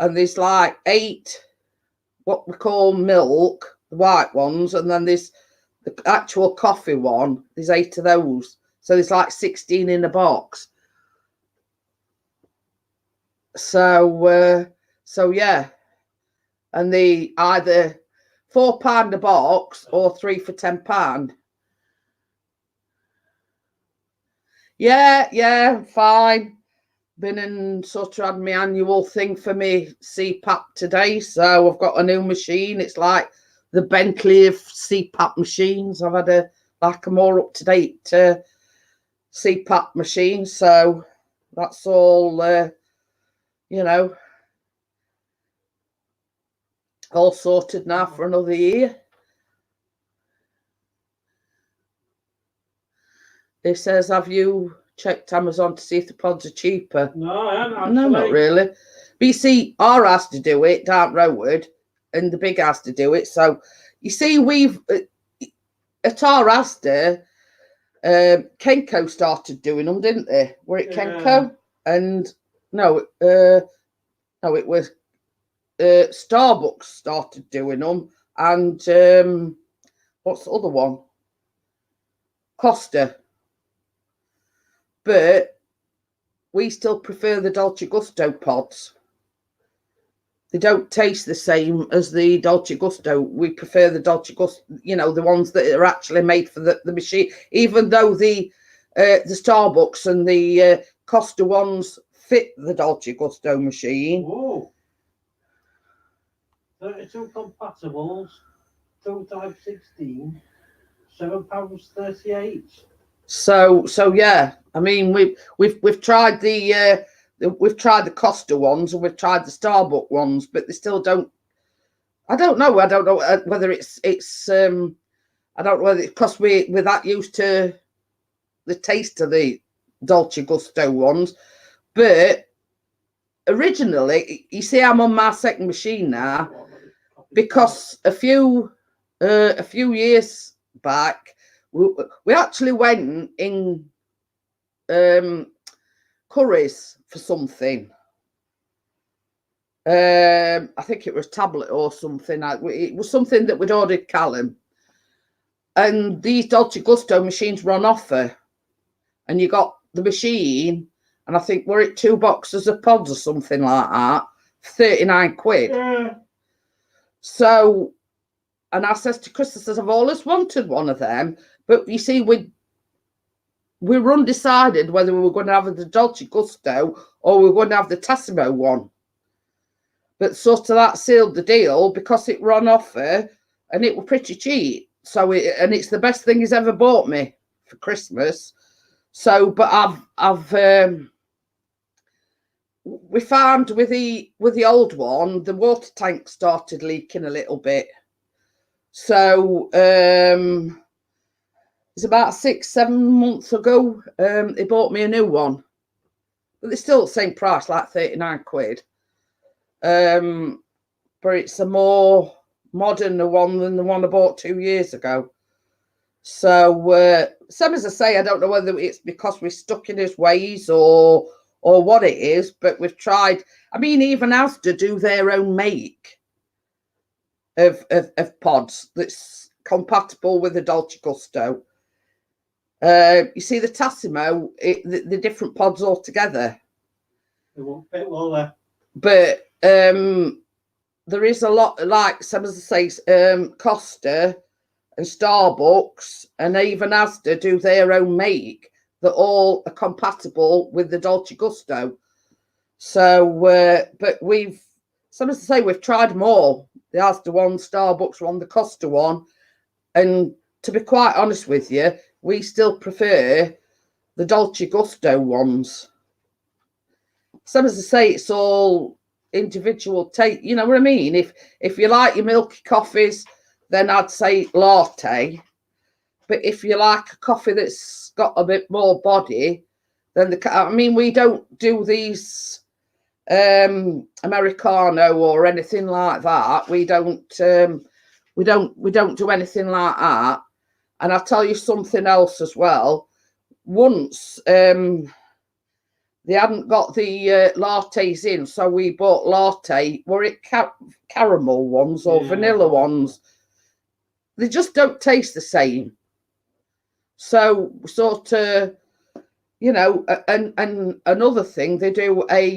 and there's like 8 what we call milk, the white ones, and then there's the actual coffee one. There's 8 of those, so there's like 16 in a box. So yeah, and they either £4 a box or 3 for £10. Yeah, fine. Been and sort of had my annual thing for me CPAP today, so I've got a new machine. It's like the Bentley of CPAP machines. I've had a more up to date CPAP machine, so that's all. You know, all sorted now for another year. It says, have you checked Amazon to see if the pods are cheaper? No, I haven't actually. No, not really. But you see, our has to do it down Rowood, and the big has to do it. So you see, we've at our Asda, Kenko started doing them, didn't they? Were it Kenko? And no, it was Starbucks started doing them, and what's the other one? Costa. But we still prefer the Dolce Gusto pods. They don't taste the same as the Dolce Gusto. We prefer the Dolce Gusto, you know, the ones that are actually made for the machine. Even though the Starbucks and the Costa ones fit the Dolce Gusto machine. Whoa. 32 compatibles, 2 type 16, £7.38. So yeah, I mean we've tried the Costa ones and we've tried the Starbucks ones, but they still don't. I don't know whether it's I don't know whether it's because we're that used to the taste of the Dolce Gusto ones, but originally, you see, I'm on my second machine now because a few years back we actually went in Curry's for something. I think it was tablet or something. It was something that we'd ordered Callum, and these Dolce Gusto machines were on offer, and you got the machine, and I think were it 2 boxes of pods or something like that, £39. Yeah. So, and I says to Chris, I says, I've always wanted one of them, but you see, we were undecided whether we were going to have the Dolce Gusto or we were going to have the Tassimo one. But sort of that sealed the deal because it were on offer and it were pretty cheap. So and it's the best thing he's ever bought me for Christmas. So, but we found with the old one, the water tank started leaking a little bit. So it's about 6-7 months ago. They bought me a new one, but they're still the same price, like £39. But it's a more modern one than the one I bought 2 years ago. So some as I say, I don't know whether it's because we're stuck in his ways or what it is, but we've tried. I mean, even Asda do their own make of pods that's compatible with the Dolce Gusto. You see the Tassimo, the different pods altogether. It won't fit, will they? But there is a lot, like some as I say, Costa and Starbucks and even Asda do their own make that all are compatible with the Dolce Gusto. So, but some as I say, we've tried them all. The Asda one, Starbucks one, the Costa one. And to be quite honest with you, we still prefer the Dolce Gusto ones. Some as I say, it's all individual taste. You know what I mean? If you like your milky coffees, then I'd say latte. But if you like a coffee that's got a bit more body, then we don't do these Americano or anything like that. We don't do anything like that. And I'll tell you something else as well. Once they hadn't got the lattes in, so we bought latte. Were it caramel ones or vanilla ones? They just don't taste the same. So sort of, you know, and another thing, they do a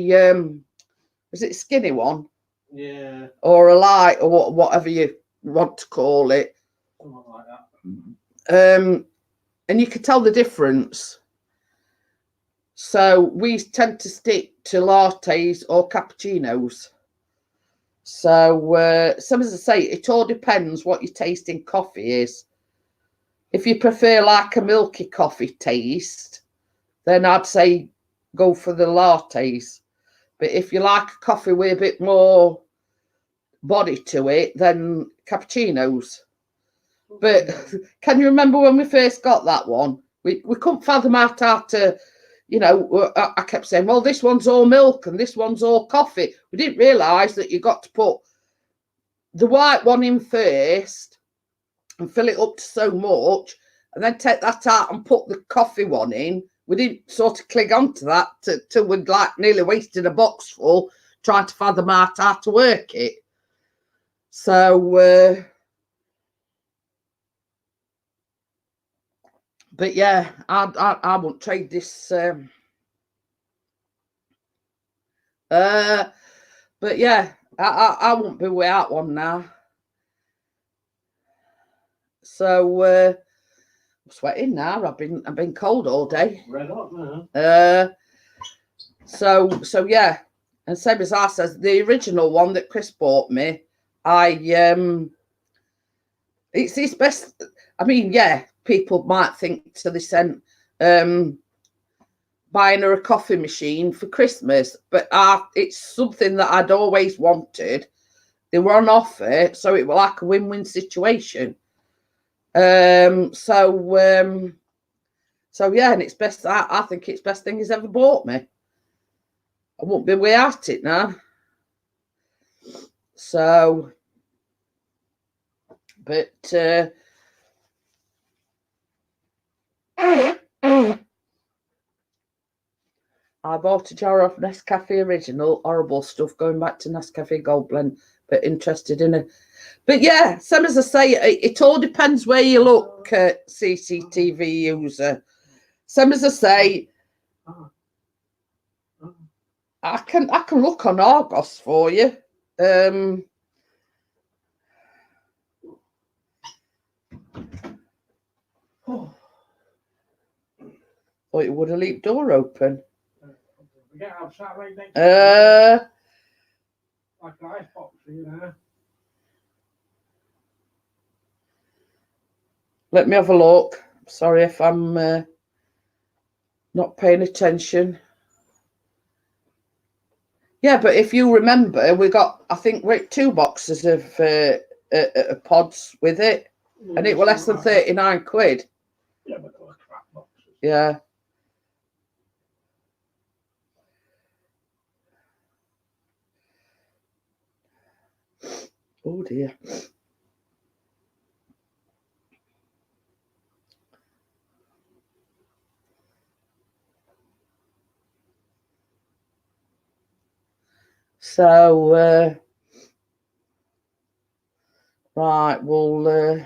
is it skinny one? Yeah. Or a light or whatever you want to call it. Something like that. And you could tell the difference. So we tend to stick to lattes or cappuccinos. So some as I say, it all depends what your taste in coffee is. If you prefer like a milky coffee taste, then I'd say go for the lattes. But if you like a coffee with a bit more body to it, then cappuccinos. But can you remember when we first got that one? We couldn't fathom out how to, you know, I kept saying, well, this one's all milk and this one's all coffee. We didn't realise that you got to put the white one in first and fill it up to so much and then take that out and put the coffee one in. We didn't sort of cling on to that till we'd like nearly wasted a box full trying to fathom out how to work it. So, but yeah, I won't trade this. But yeah, I won't be without one now. So I'm sweating now. I've been cold all day. Red hot, man. So yeah, and same as I says, the original one that Chris bought me, it's his best. I mean, yeah, people might think to this end, buying her a coffee machine for Christmas, but it's something that I'd always wanted. They were on offer, so it was like a win-win situation. So yeah, and it's best. I think it's best thing he's ever bought me. I won't be without it now. So, but I bought a jar of Nescafe Original. Horrible stuff. Going back to Nescafe Gold Blend, but interested in it. But yeah, same as I say, it all depends where you look at CCTV user. Same as I say, I can look on Argos for you. Thought you would have leave door open. Yeah, I'm sat right next to like an ice box, you know. Let me have a look. Sorry if I'm not paying attention. Yeah, but if you remember, we got, I think, 2 boxes of pods with it, and it was less than 39 quid. Yeah, but they were crap boxes. Yeah. Oh dear. So, right, we'll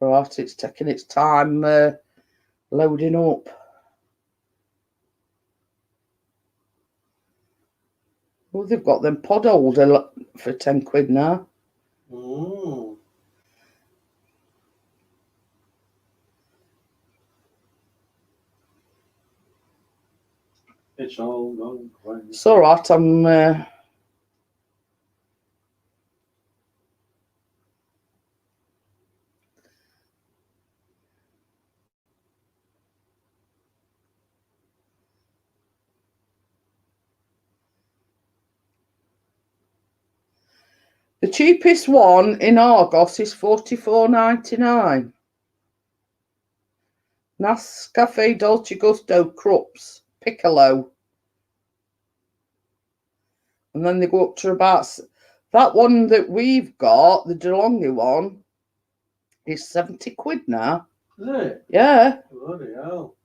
right, it's taking its time loading up. Well, they've got them pod holder for 10 quid now. Mm. It's all gone crazy. It's all right. I'm. The cheapest one in Argos is $44.99. Nescafe Dolce Gusto Krups Piccolo. And then they go up to about... That one that we've got, the DeLonghi one, is 70 quid now. Is it? Yeah. Bloody hell.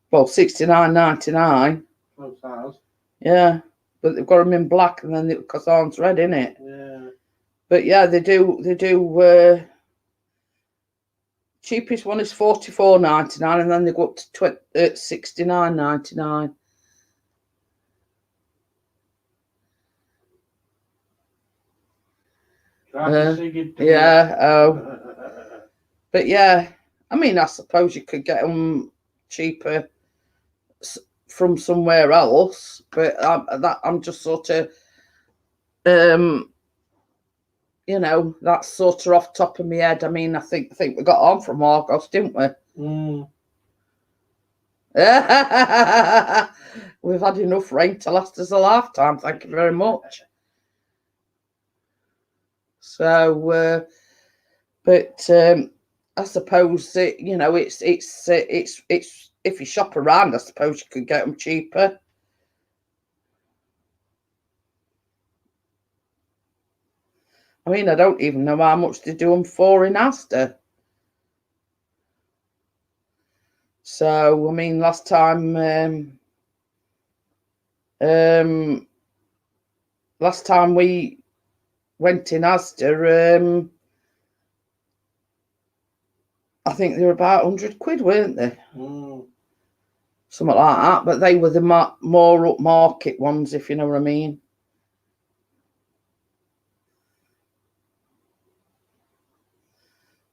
Well, 69.99. Close house. Yeah. But they've got them in black and then because orange red, innit? Yeah. But yeah, they do cheapest one is $44.99 and then they go up to $69.99. Yeah. But yeah, I mean, I suppose you could get them cheaper from somewhere else, but I'm just sort of, you know, that's sort of off the top of my head. I mean, I think we got on from Argos, didn't we? Mm. We've had enough rain to last us a lifetime. Thank you very much. So, but I suppose that, you know, it's if you shop around, I suppose you could get them cheaper. I mean, I don't even know how much they do them for in Asda. So, I mean, last time we went in Asda, I think they were about 100 quid, weren't they? Something like that. But they were the more upmarket ones, if you know what I mean.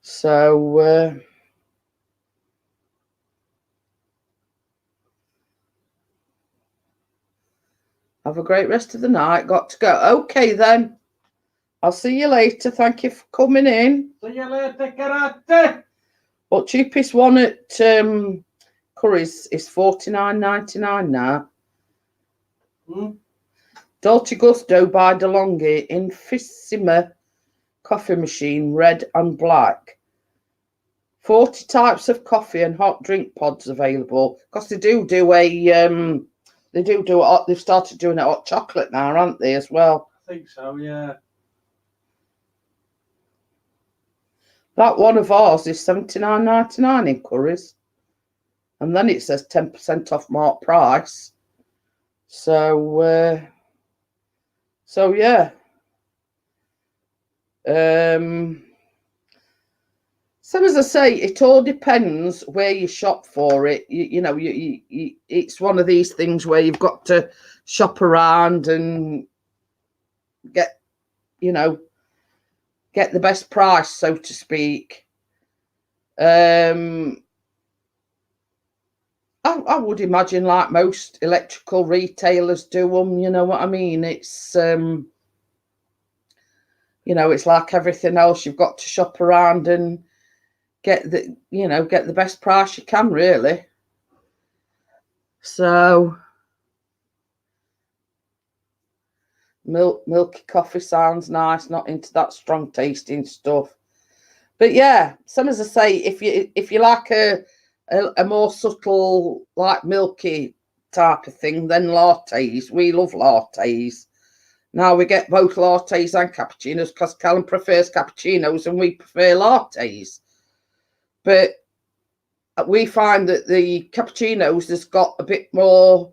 So, have a great rest of the night. Got to go. Okay, then. I'll see you later. Thank you for coming in. See you later, karate. But cheapest one at Curry's is $49.99 now. Dolce Gusto by DeLonghi Infissima coffee machine, red and black. 40 types of coffee and hot drink pods available. Because they do a they've started doing it hot chocolate now, aren't they, as well? I think so, yeah. That one of ours is $79.99 in Curry's. And then it says 10% off mark price. So, yeah. So as I say, it all depends where you shop for it. You know, it's one of these things where you've got to shop around and get the best price, so to speak. I would imagine, like most electrical retailers do them, you know what I mean? It's it's like everything else. You've got to shop around and get the best price you can, really. So milky coffee sounds nice, not into that strong tasting stuff. But yeah, some, as I say, if you like a more subtle, like milky type of thing, then lattes. We love lattes. Now we get both lattes and cappuccinos because Callum prefers cappuccinos and we prefer lattes. But we find that the cappuccinos has got a bit more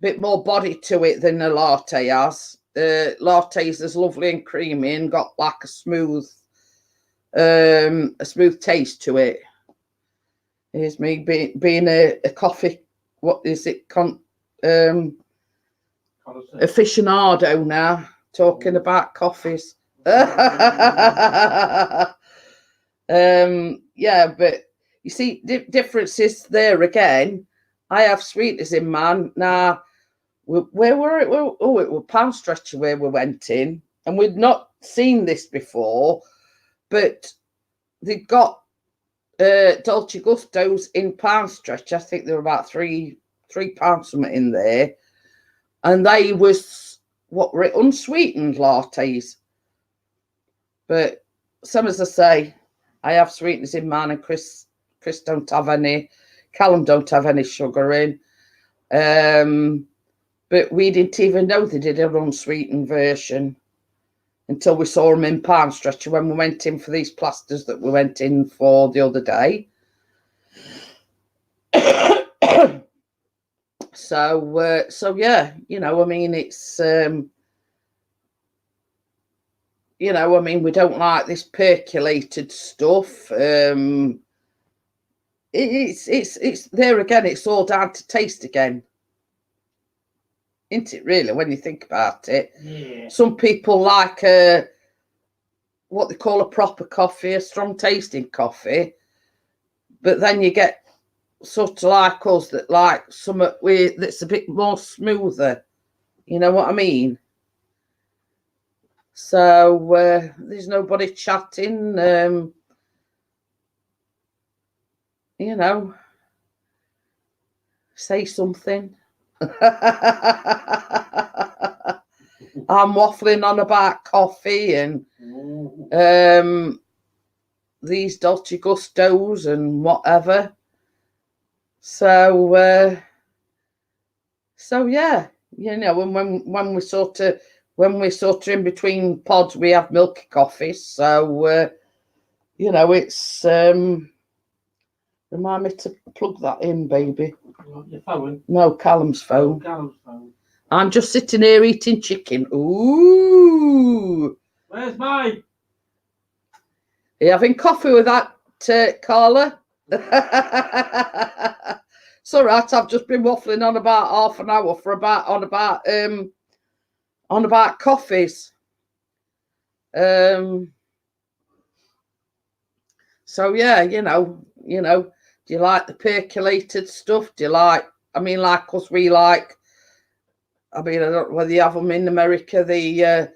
body to it than a latte has. Lattes is lovely and creamy and got like a smooth taste to it. Here's me being a coffee. What is it? Aficionado now, talking about coffees. Yeah, but you see, differences there again. I have sweeteners in mine now. Where were it? It was Pound Stretcher where we went in, and we'd not seen this before, but they got Dolce Gustos in Pound Stretcher. I think there were about £3 something in there, and they was what were it, unsweetened lattes. But some, as I say, I have sweeteners in mine, and Chris don't have any. Callum don't have any sugar in. But we didn't even know they did an unsweetened version until we saw them in Pound Stretcher when we went in for these plasters that we went in for the other day. So yeah, I mean, it's we don't like this percolated stuff. It's there again. It's all down to taste again, isn't it? Really, when you think about it. Yeah. Some people like what they call a proper coffee, a strong tasting coffee, but then you get sort of like us that like something that's a bit more smoother. You know what I mean? So there's nobody chatting. Say something. I'm waffling on about coffee and these Dolce Gustos and whatever. So yeah, and when we sort of when we're sort of in between pods, we have milky coffees. So, you know, it's remind me to plug that in, baby. Your phone? No, Callum's phone. Callum's phone. I'm just sitting here eating chicken. Ooh. Where's mine? Are you having coffee with that, Carla? It's all right. I've just been waffling on about half an hour on about coffees. So yeah, you know, do you like the percolated stuff? Do you like? I mean, like us, we like. I mean, I don't know whether you have them in America, the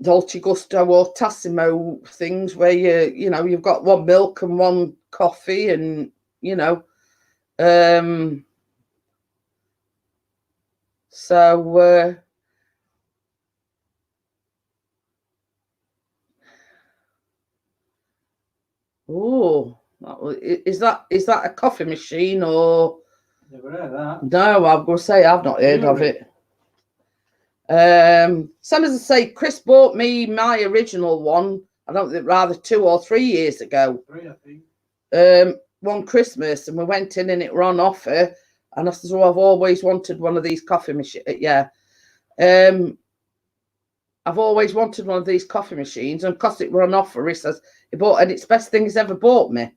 Dolce Gusto or Tassimo things where you know, you've got one milk and one coffee, and you know, so oh, is that a coffee machine or? Never heard of that. No, I'm going to say I've not heard of it. Some as I say, Chris bought me my original one. I don't think, rather 2 or 3 years ago. 3, I think. One Christmas, and we went in and it were on offer. And I said, "Oh, I've always wanted one of these coffee machines." Yeah, I've always wanted one of these coffee machines, and because it were on offer, he says he bought, and it's the best thing he's ever bought me.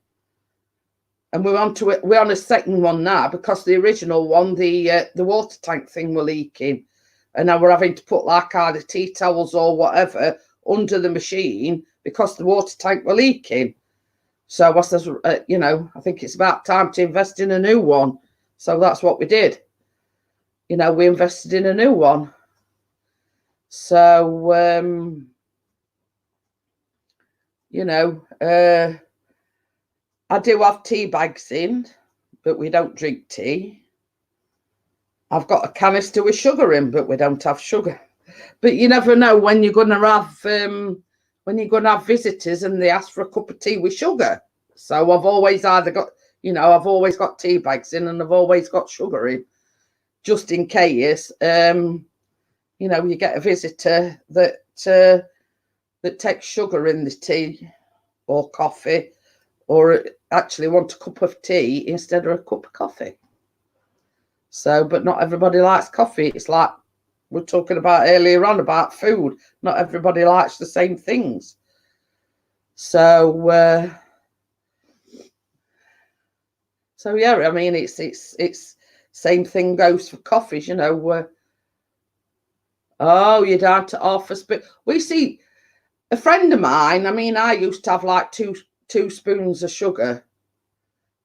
And we're on to it. We're on a second one now because the original one, the water tank thing were leaking, and now we're having to put like either tea towels or whatever under the machine because the water tank were leaking. So I says, you know, I think it's about time to invest in a new one. So that's what we did. You know, we invested in a new one. So, you know, I do have tea bags in, but we don't drink tea. I've got a canister with sugar in, but we don't have sugar. But you never know when you're going to have visitors and they ask for a cup of tea with sugar. So I've always either got, you know, I've always got tea bags in, and I've always got sugar in, just in case. You know, you get a visitor that takes sugar in the tea or coffee, or actually want a cup of tea instead of a cup of coffee. So, but not everybody likes coffee. It's like we're talking about earlier on about food. Not everybody likes the same things. So, so yeah, I mean, it's same thing goes for coffees, you know. Oh, you're down to half a spoon. We see a friend of mine. I mean, I used to have like two spoons of sugar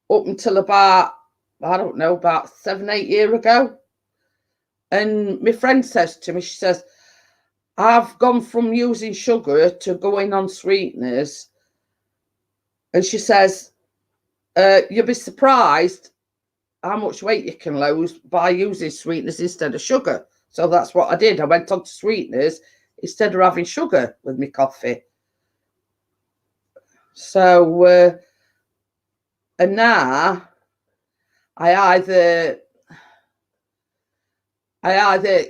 up until about, I don't know, about 7-8 years ago. And my friend says to me, she says, I've gone from using sugar to going on sweeteners. And she says, you'll be surprised how much weight you can lose by using sweeteners instead of sugar. So that's what I did. I went on to sweeteners instead of having sugar with my coffee. So, and now I either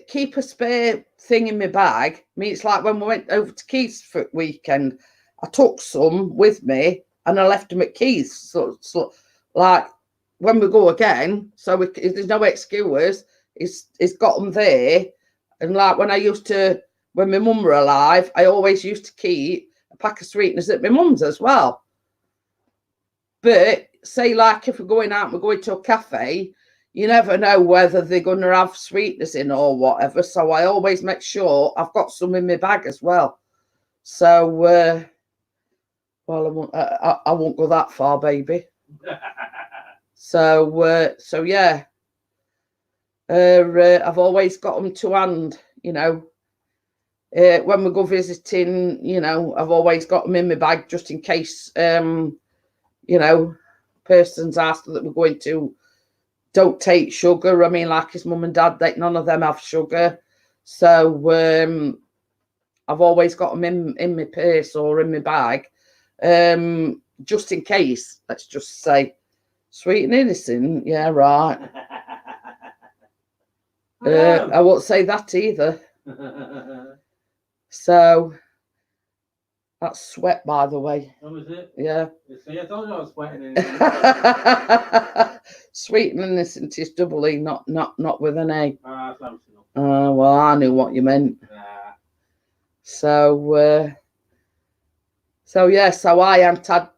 keep a spare thing in my bag. I mean, it's like when we went over to Keys for weekend, I took some with me and I left them at Keys. So like when we go again, so if there's no excuse, it's got them there. And like when my mum were alive, I always used to keep a pack of sweeteners at my mum's as well. But say like if we're going out, we're going to a cafe, you never know whether they're going to have sweeteners in or whatever. So I always make sure I've got some in my bag as well. So, well, I won't go that far, baby. So yeah. I've always got them to hand, you know. When we go visiting, you know, I've always got them in my bag just in case, you know, person's asked that we're going to don't take sugar. I mean, like his mum and dad, none of them have sugar. So I've always got them in my purse or in my bag, just in case. Let's just say, sweet and innocent. Yeah, right. I won't say that either. So that's sweat, by the way. Oh, is it? Yeah. You see, I told you I was sweating in Sweet and innocent is double E, not with an A. close enough. Well, I knew what you meant. So yeah, so I haven't had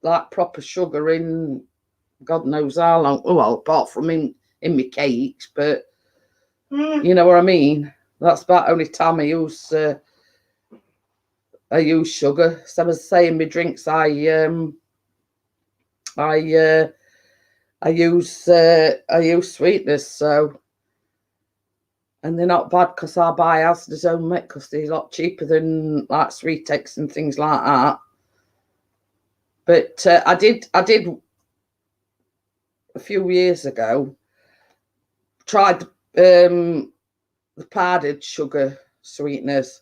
like proper sugar in God knows how long. Well, apart from in my cakes, but you know what I mean. That's about the only time I use sugar. So as I say in my drinks, I use sweeteners. So, and they're not bad because I buy Asda's own milk because they're a lot cheaper than like Sweet X and things like that. But I did a few years ago tried the powdered sugar sweeteners,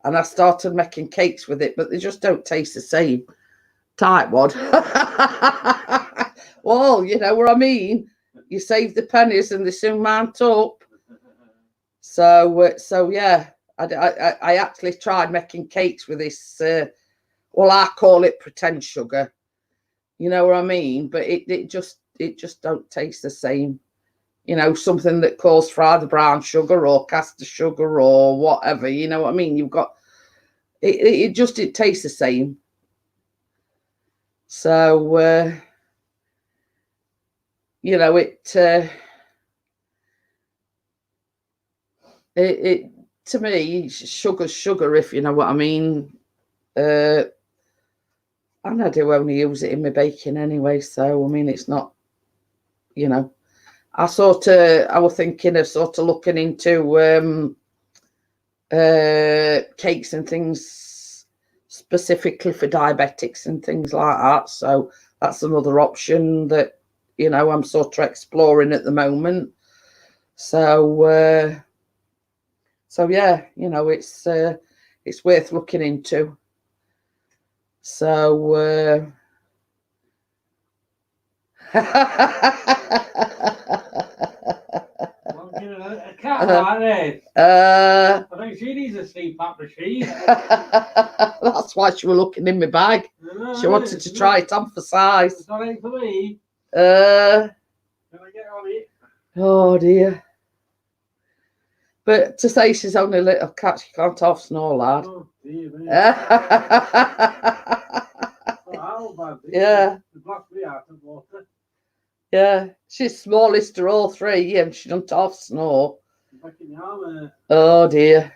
and I started making cakes with it, but they just don't taste the same. Type one. Well, you know what I mean. You save the pennies and they soon mount up. So yeah, I actually tried making cakes with this. Well, I call it pretend sugar. You know what I mean? But it just don't taste the same. You know, something that calls for either brown sugar or caster sugar or whatever. You know what I mean? You've got it tastes the same. So you know, it to me, sugar's sugar, if you know what I mean. And I do only use it in my baking anyway, so I mean, it's not, you know. I was thinking of sort of looking into cakes and things specifically for diabetics and things like that. So that's another option that, you know, I'm sort of exploring at the moment. So yeah, you know, it's worth looking into. So A cat like this. I think she needs a CPAP machine. That's why she was looking in my bag. She wanted to try it on for size. It's not ain't for me. Can I get on it? Oh dear. But to say she's only a little cat, she can't half snore, lad. Oh dear me. How bad? Yeah. The black me out of water. Yeah, she's smallest of all three, and she don't half snore. Back in the arm. Oh dear.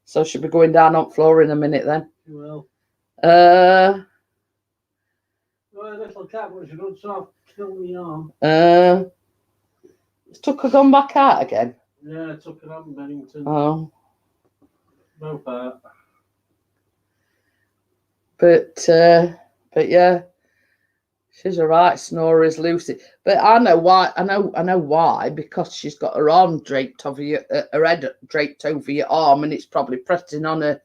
So she'll be going down on the floor in a minute then. She will. Well, a little cat, but she don't soft kill me arm. Took her gone back out again. Yeah, I took her out in Bennington. Oh. No fair. But yeah, she's a right snorer as Lucy. But I know why. I know why, because she's got her arm draped over her head draped over your arm, and it's probably pressing on her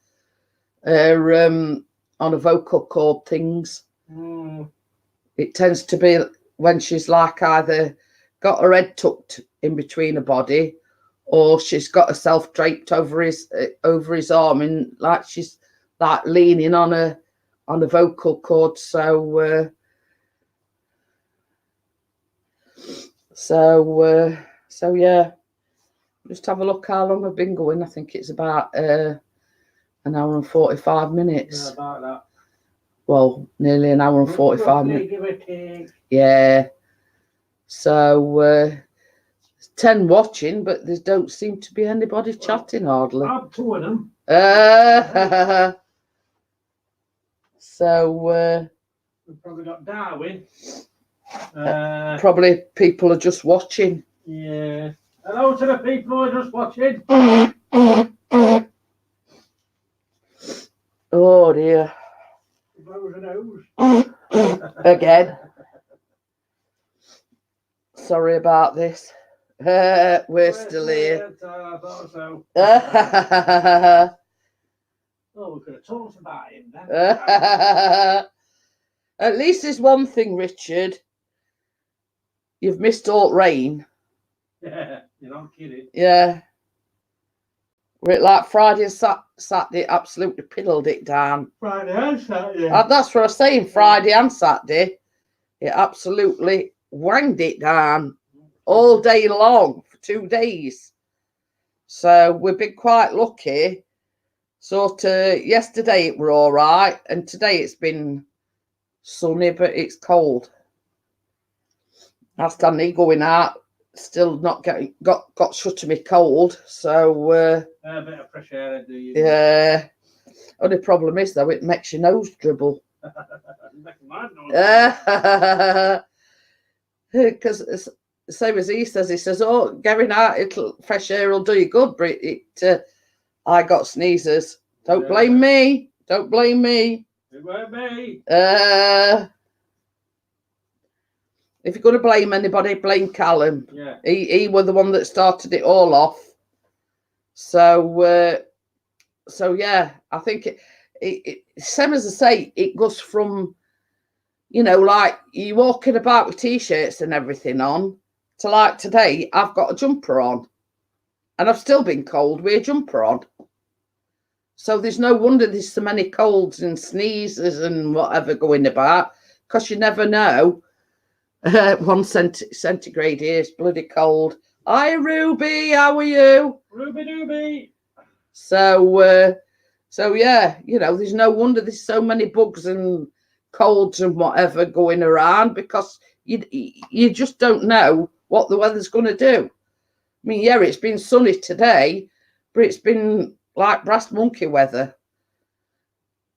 on a vocal cord things. It tends to be when she's like either got her head tucked in between her body, or she's got herself draped over his arm, and like she's like leaning on a vocal cord. So yeah, just have a look how long I've been going. I think it's about an hour and 45 minutes. Yeah, about that. Well, nearly an hour and 45 minutes. Yeah. So 10 watching, but there don't seem to be anybody chatting hardly. I'm two of them. So We've probably got Darwin. probably people are just watching. Yeah. Hello to the people who are just watching. Oh dear. Again. Sorry about this. We're still here. I thought so. Oh, we could have talked about him then. At least there's one thing, Richard. You've missed all rain. Yeah, you're not kidding. Yeah. Were it like Friday and Saturday, absolutely piddled it down. Friday and Saturday. That's what I was saying. Friday and Saturday, it absolutely wanged it down all day long for 2 days. So we've been quite lucky. Sort of yesterday it were all right, and today it's been sunny, but it's cold. I stand there going out, still not getting got shut of me cold. So a bit of fresh air, do you? Yeah. Only problem is though, it makes your nose dribble. Because same as he says, oh, getting out, fresh air will do you good, but I got sneezes. Don't blame me. Don't blame me. It weren't me. If you're going to blame anybody, blame Callum. Yeah. He was the one that started it all off. So yeah, I think it same as I say, it goes from, like you walking about with t-shirts and everything on to like today, I've got a jumper on and I've still been cold with a jumper on. So there's no wonder there's so many colds and sneezes and whatever going about, because you never know. 1 centigrade here is bloody cold. Hi, Ruby, how are you? Ruby Dooby. So yeah, there's no wonder there's so many bugs and colds and whatever going around, because you just don't know what the weather's going to do. I mean, yeah, it's been sunny today, but it's been like brass monkey weather.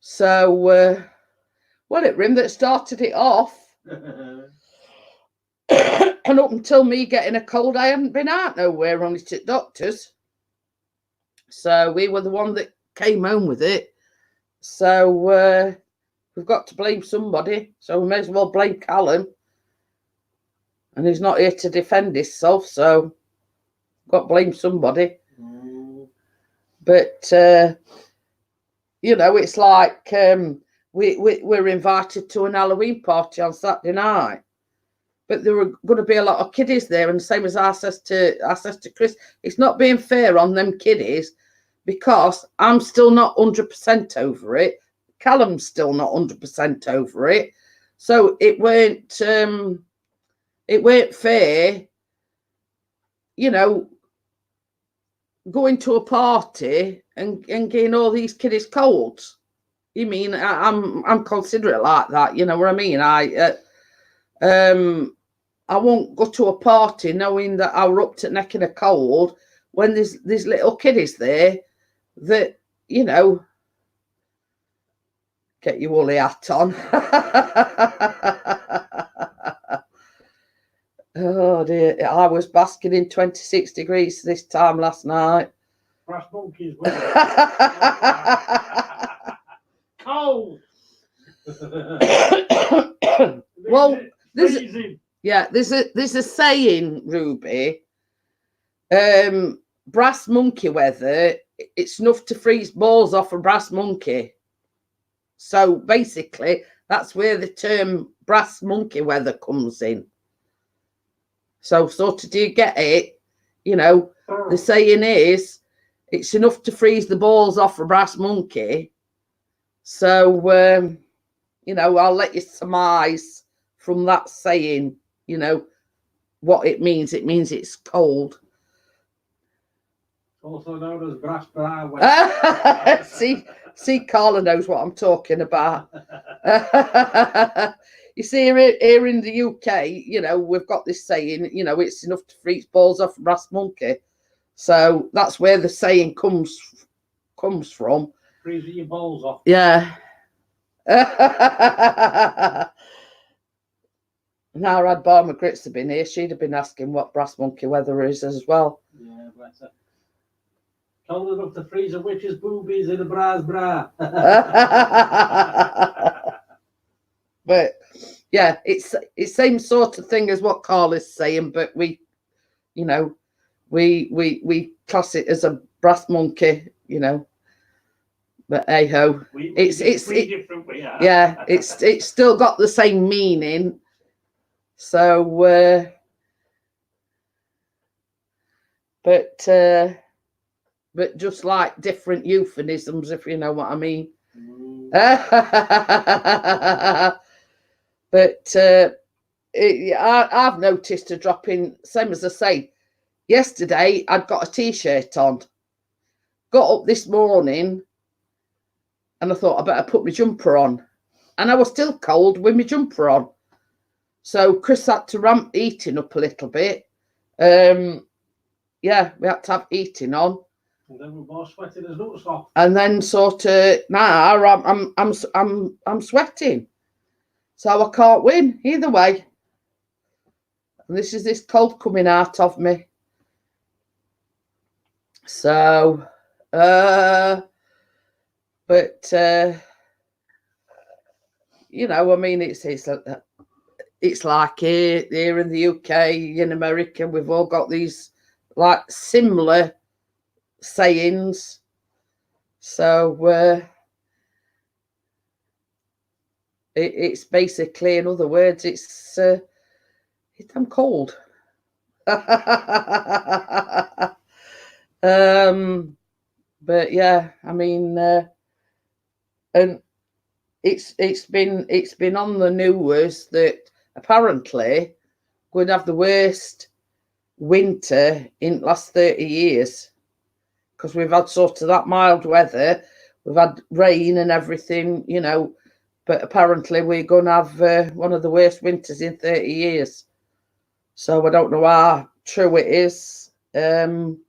So, well, it Rim that started it off. And up until me getting a cold, I hadn't been out nowhere, only to doctors. So we were the one that came home with it. So we've got to blame somebody. So we may as well blame Callum. And he's not here to defend himself, so got to blame somebody. But it's like we're invited to an Halloween party on Saturday night. But there were going to be a lot of kiddies there, and the same as I says to Chris, it's not being fair on them kiddies, because I'm still not 100% over it. Callum's still not 100% over it. So it weren't fair, going to a party and getting all these kiddies colds. You mean I'm considerate like that, you know what I mean? I won't go to a party knowing that I were up to neck in a cold when there's little kiddies there that, get your woolly hat on. Oh dear, I was basking in 26 degrees this time last night. Brass monkeys. Cold. Well, there's a saying, Ruby. Brass monkey weather, it's enough to freeze balls off a brass monkey. So basically, that's where the term brass monkey weather comes in. So sort of, do you get it? The saying is, it's enough to freeze the balls off a brass monkey. So, I'll let you surmise from that saying, what it means. It means it's cold. Also known as brass bra. See, Carla knows what I'm talking about. You see, here in the UK, we've got this saying, it's enough to freeze balls off a brass monkey. So that's where the saying comes from. Freezing your balls off. Yeah. Now, had Barma Grits have been here, she'd have been asking what brass monkey weather is as well. Yeah, bless her. Cold enough to freeze a witch's boobies in a brass bra. But yeah, it's same sort of thing as what Carl is saying, but we class it as a brass monkey, But hey ho, it's different. We are. Yeah, it's still got the same meaning. So, but but just like different euphemisms, if you know what I mean. But I've noticed a drop in, same as I say, yesterday I'd got a t-shirt on, got up this morning and I thought I better put my jumper on, and I was still cold with my jumper on. So Chris had to ramp eating up a little bit. Yeah, we had to have eating on. And then we're both sweating as nuts off. And then sort of now I'm sweating. So I can't win either way. And this is this cold coming out of me. So but you know, I mean, it's like here in the UK, in America, we've all got these like similar sayings. So it's basically, in other words, it's I'm cold. But yeah, I mean, and it's been on the news that apparently we're going to have the worst winter in the last 30 years, because we've had sort of that mild weather, we've had rain and everything, you know, but apparently we're going to have one of the worst winters in 30 years. So I don't know how true it is. You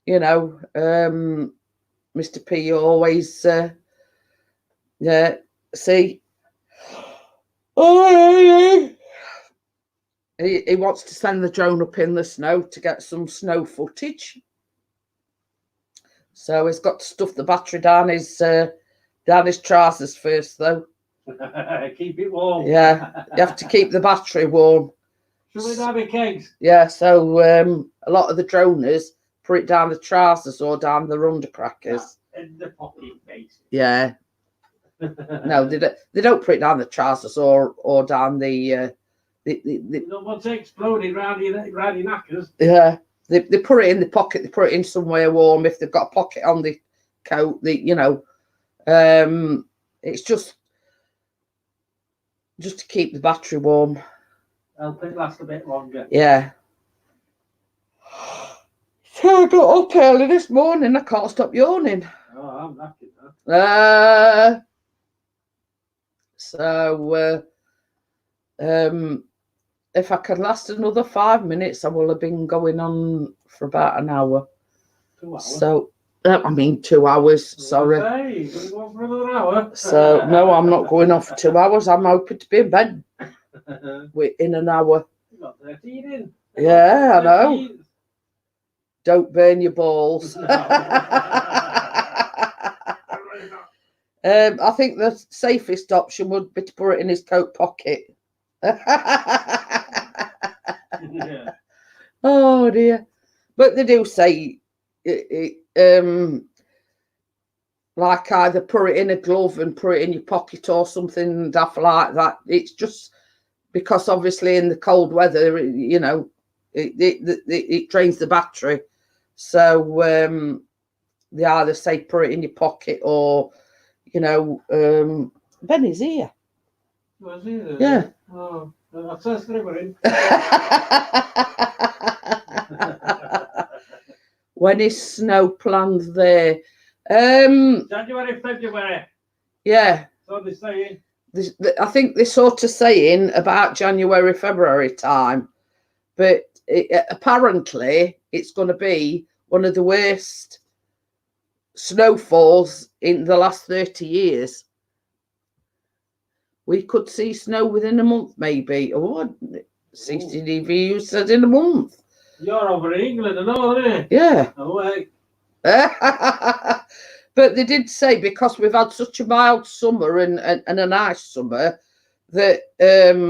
know, Mr. P always, yeah, see, he wants to send the drone up in the snow to get some snow footage. So he's got to stuff the battery down his trousers first, though. Keep it warm. Yeah, you have to keep the battery warm. Should we have a kegs? Yeah, so a lot of the droners put it down the trousers or down the undercrackers. In the pocket, basically. Yeah. No, they don't put it down the trousers or down the You don't want to explode it round your knackers. Yeah, they put it in the pocket. They put it in somewhere warm if they've got a pocket on the coat. You know, it's just to keep the battery warm. Help it last a bit longer. Yeah. So I got up early this morning. I can't stop yawning. Oh, I'm knackered now. So if I could last another 5 minutes, I will have been going on for about an hour. 2 hours? So, I mean 2 hours, sorry. Hey, going to go on for another hour? So, no, I'm not going off for 2 hours. I'm hoping to be in bed in an hour. You got 13 in. Yeah, I know. Don't burn your balls. I think the safest option would be to put it in his coat pocket. Yeah. Oh dear. But they do say like either put it in a glove and put it in your pocket or something daft like that. It's just because obviously in the cold weather, you know, it drains the battery. So they either say put it in your pocket or, you know, Benny's here. Was he there? Yeah. Oh, that's us in. When is snow planned there? January, February. Yeah. So they're saying. I think they're sort of saying about January, February time, but apparently it's going to be one of the worst snowfalls in the last 30 years. We could see snow within a month, maybe. Oh, CCTV said in a month. You're over in England and all, aren't you? Yeah. Away. But they did say because we've had such a mild summer and a nice summer that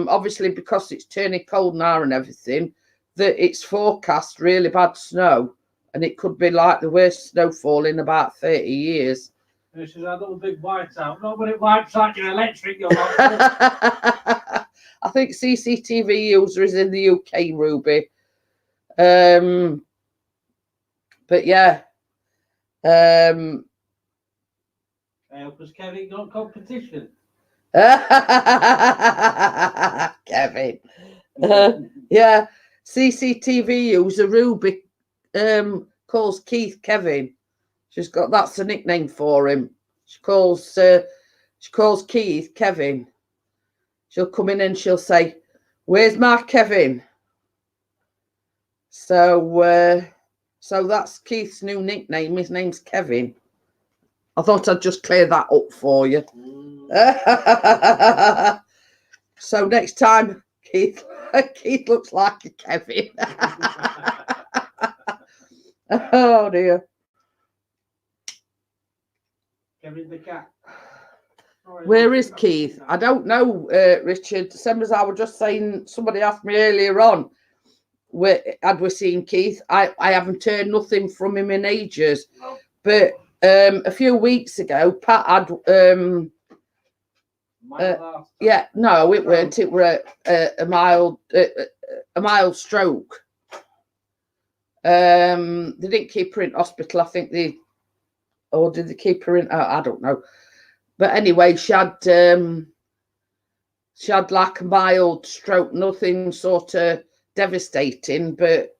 obviously because it's turning cold now and everything, that it's forecast really bad snow, and it could be like the worst snowfall in about 30 years. This is our little big white out. Nobody wipes out your electric. You're not. I think CCTV user is in the UK, Ruby. But yeah, Um, I hope as Kevin got competition. Kevin. Yeah, CCTV user Ruby calls Keith Kevin. She's got, that's a nickname for him. She calls Keith Kevin. She'll come in and she'll say, "Where's my Kevin?" So that's Keith's new nickname. His name's Kevin. I thought I'd just clear that up for you. So next time, Keith looks like a Kevin. Oh dear. Kevin the cat. Where is Keith? I don't know, Richard. Same as I was just saying, somebody asked me earlier on, had we seen Keith? I haven't heard nothing from him in ages. But a few weeks ago, Pat had yeah, no, it weren't. It were a mild stroke. They didn't keep her in hospital. I think or did they keep her in? I don't know. But anyway, she had like a mild stroke, nothing sort of devastating. But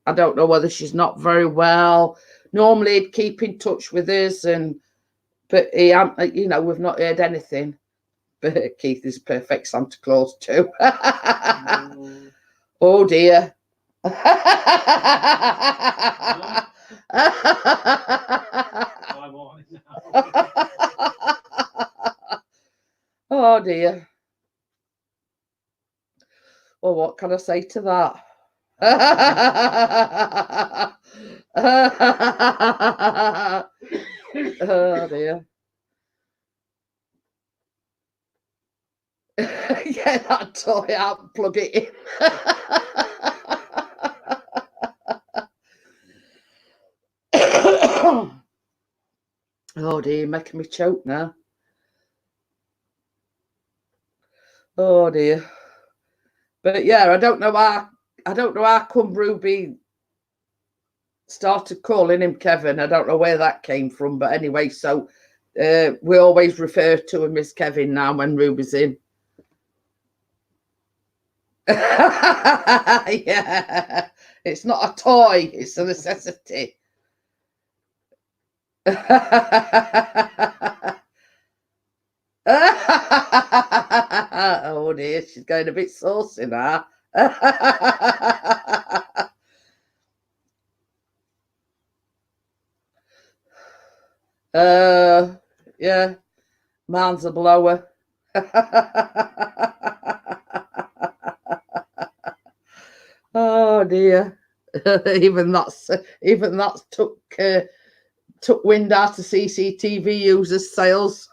I don't know whether she's not very well. Normally, he'd keep in touch with us, but he, we've not heard anything. But Keith is perfect Santa Claus too. Oh dear. Oh dear. Well, what can I say to that? Oh dear. Get that toy out and plug it in. Oh dear, making me choke now. Oh dear. But yeah, I don't know how come Ruby started calling him Kevin. I don't know where that came from, but anyway, so we always refer to him as Kevin now when Ruby's in. Yeah, it's not a toy, it's a necessity. Oh dear, she's going a bit saucy now. Yeah, mine's a blower. Oh dear. even that's took wind out of CCTV users' sails.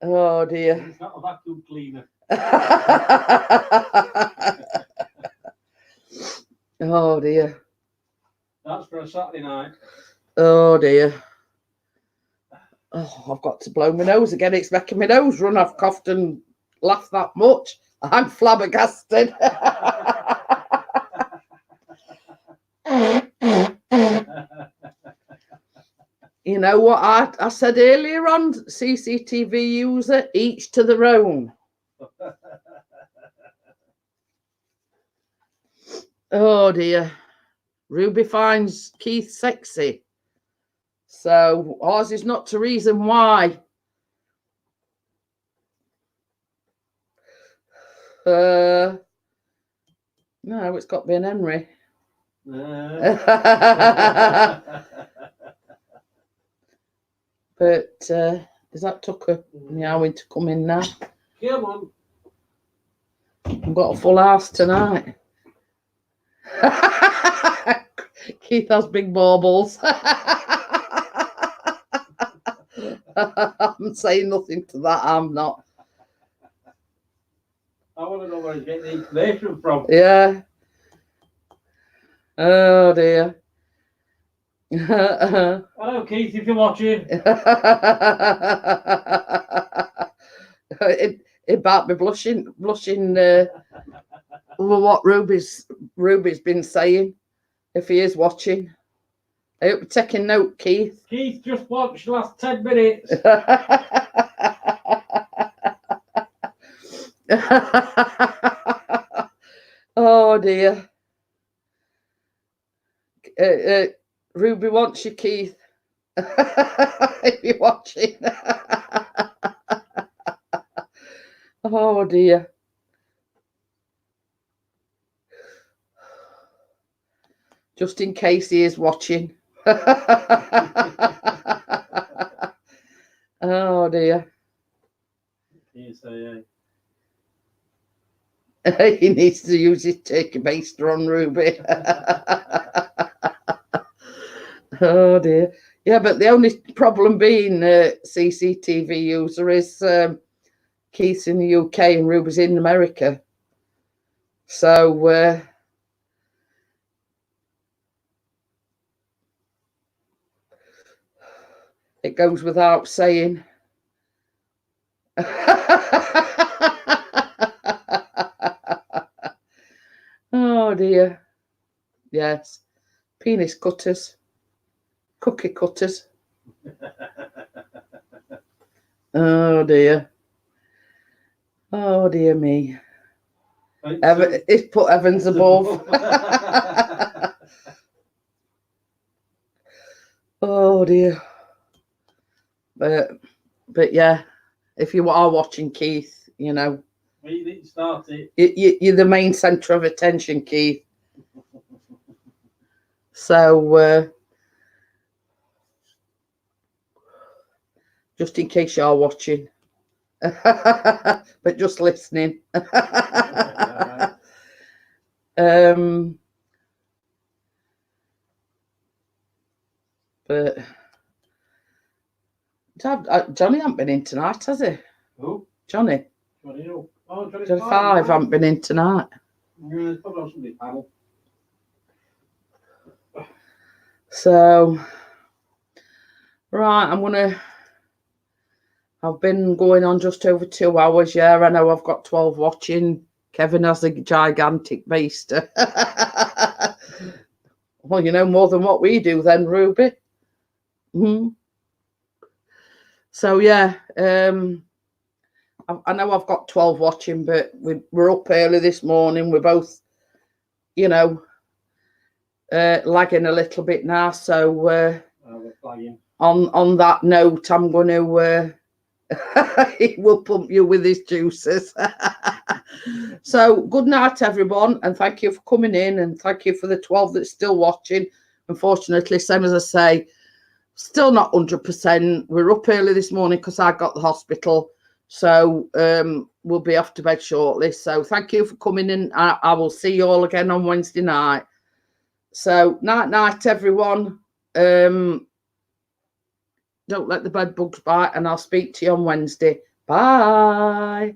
Oh dear. It's not a vacuum cleaner. Oh dear. That's for a Saturday night. Oh dear. Oh, I've got to blow my nose again. It's making my nose run. I've coughed and laughed that much. I'm flabbergasted. You know what I said earlier on? CCTV user, each to their own. Oh dear. Ruby finds Keith sexy. So ours is not to reason why. No, it's got to be an Henry. But is that Tucker meowing to come in now? Come on. I've got a full house tonight. Keith has big baubles. I'm saying nothing to that. I'm not. I want to know where he's getting the information from. Yeah. Oh dear. Hello, Keith, if you're watching. he might be blushing over what Ruby's been saying, if he is watching. I hope you're taking note, Keith. Keith just watched the last 10 minutes. Oh dear. Ruby wants you, Keith. If you're watching. Oh dear. Just in case he is watching. Oh dear. Yes, He needs to use his take a baster on Ruby. Oh dear. Yeah, but the only problem being CCTV user is Keith's in the UK and Ruby's in America. So it goes without saying. Oh dear. Yes. Penis cutters. Cookie cutters. Oh dear. Oh dear me. It's put heavens above. Oh dear. But yeah, if you are watching, Keith, you know, we didn't start it. You're the main centre of attention, Keith. So just in case you are watching, but just listening. But Johnny hasn't been in tonight, has he? Who? Johnny. Johnny, oh, Johnny 5 haven't been in tonight. Yeah, probably on somebody's panel. So, right, I've been going on just over 2 hours. Yeah, I know I've got 12 watching. Kevin has a gigantic baster. Well, you know more than what we do then, Ruby. So, yeah, I know I've got 12 watching, but we're up early this morning. We're both, you know, lagging a little bit now. So, we're flagging. On that note, I'm going to... he will pump you with his juices. So good night everyone, and thank you for coming in, and thank you for the 12 that's still watching. Unfortunately, same as I say, still not 100%. We're up early this morning because I got the hospital, so we'll be off to bed shortly. So thank you for coming in. I will see you all again on Wednesday night. So night everyone. Don't let the bed bugs bite, and I'll speak to you on Wednesday. Bye.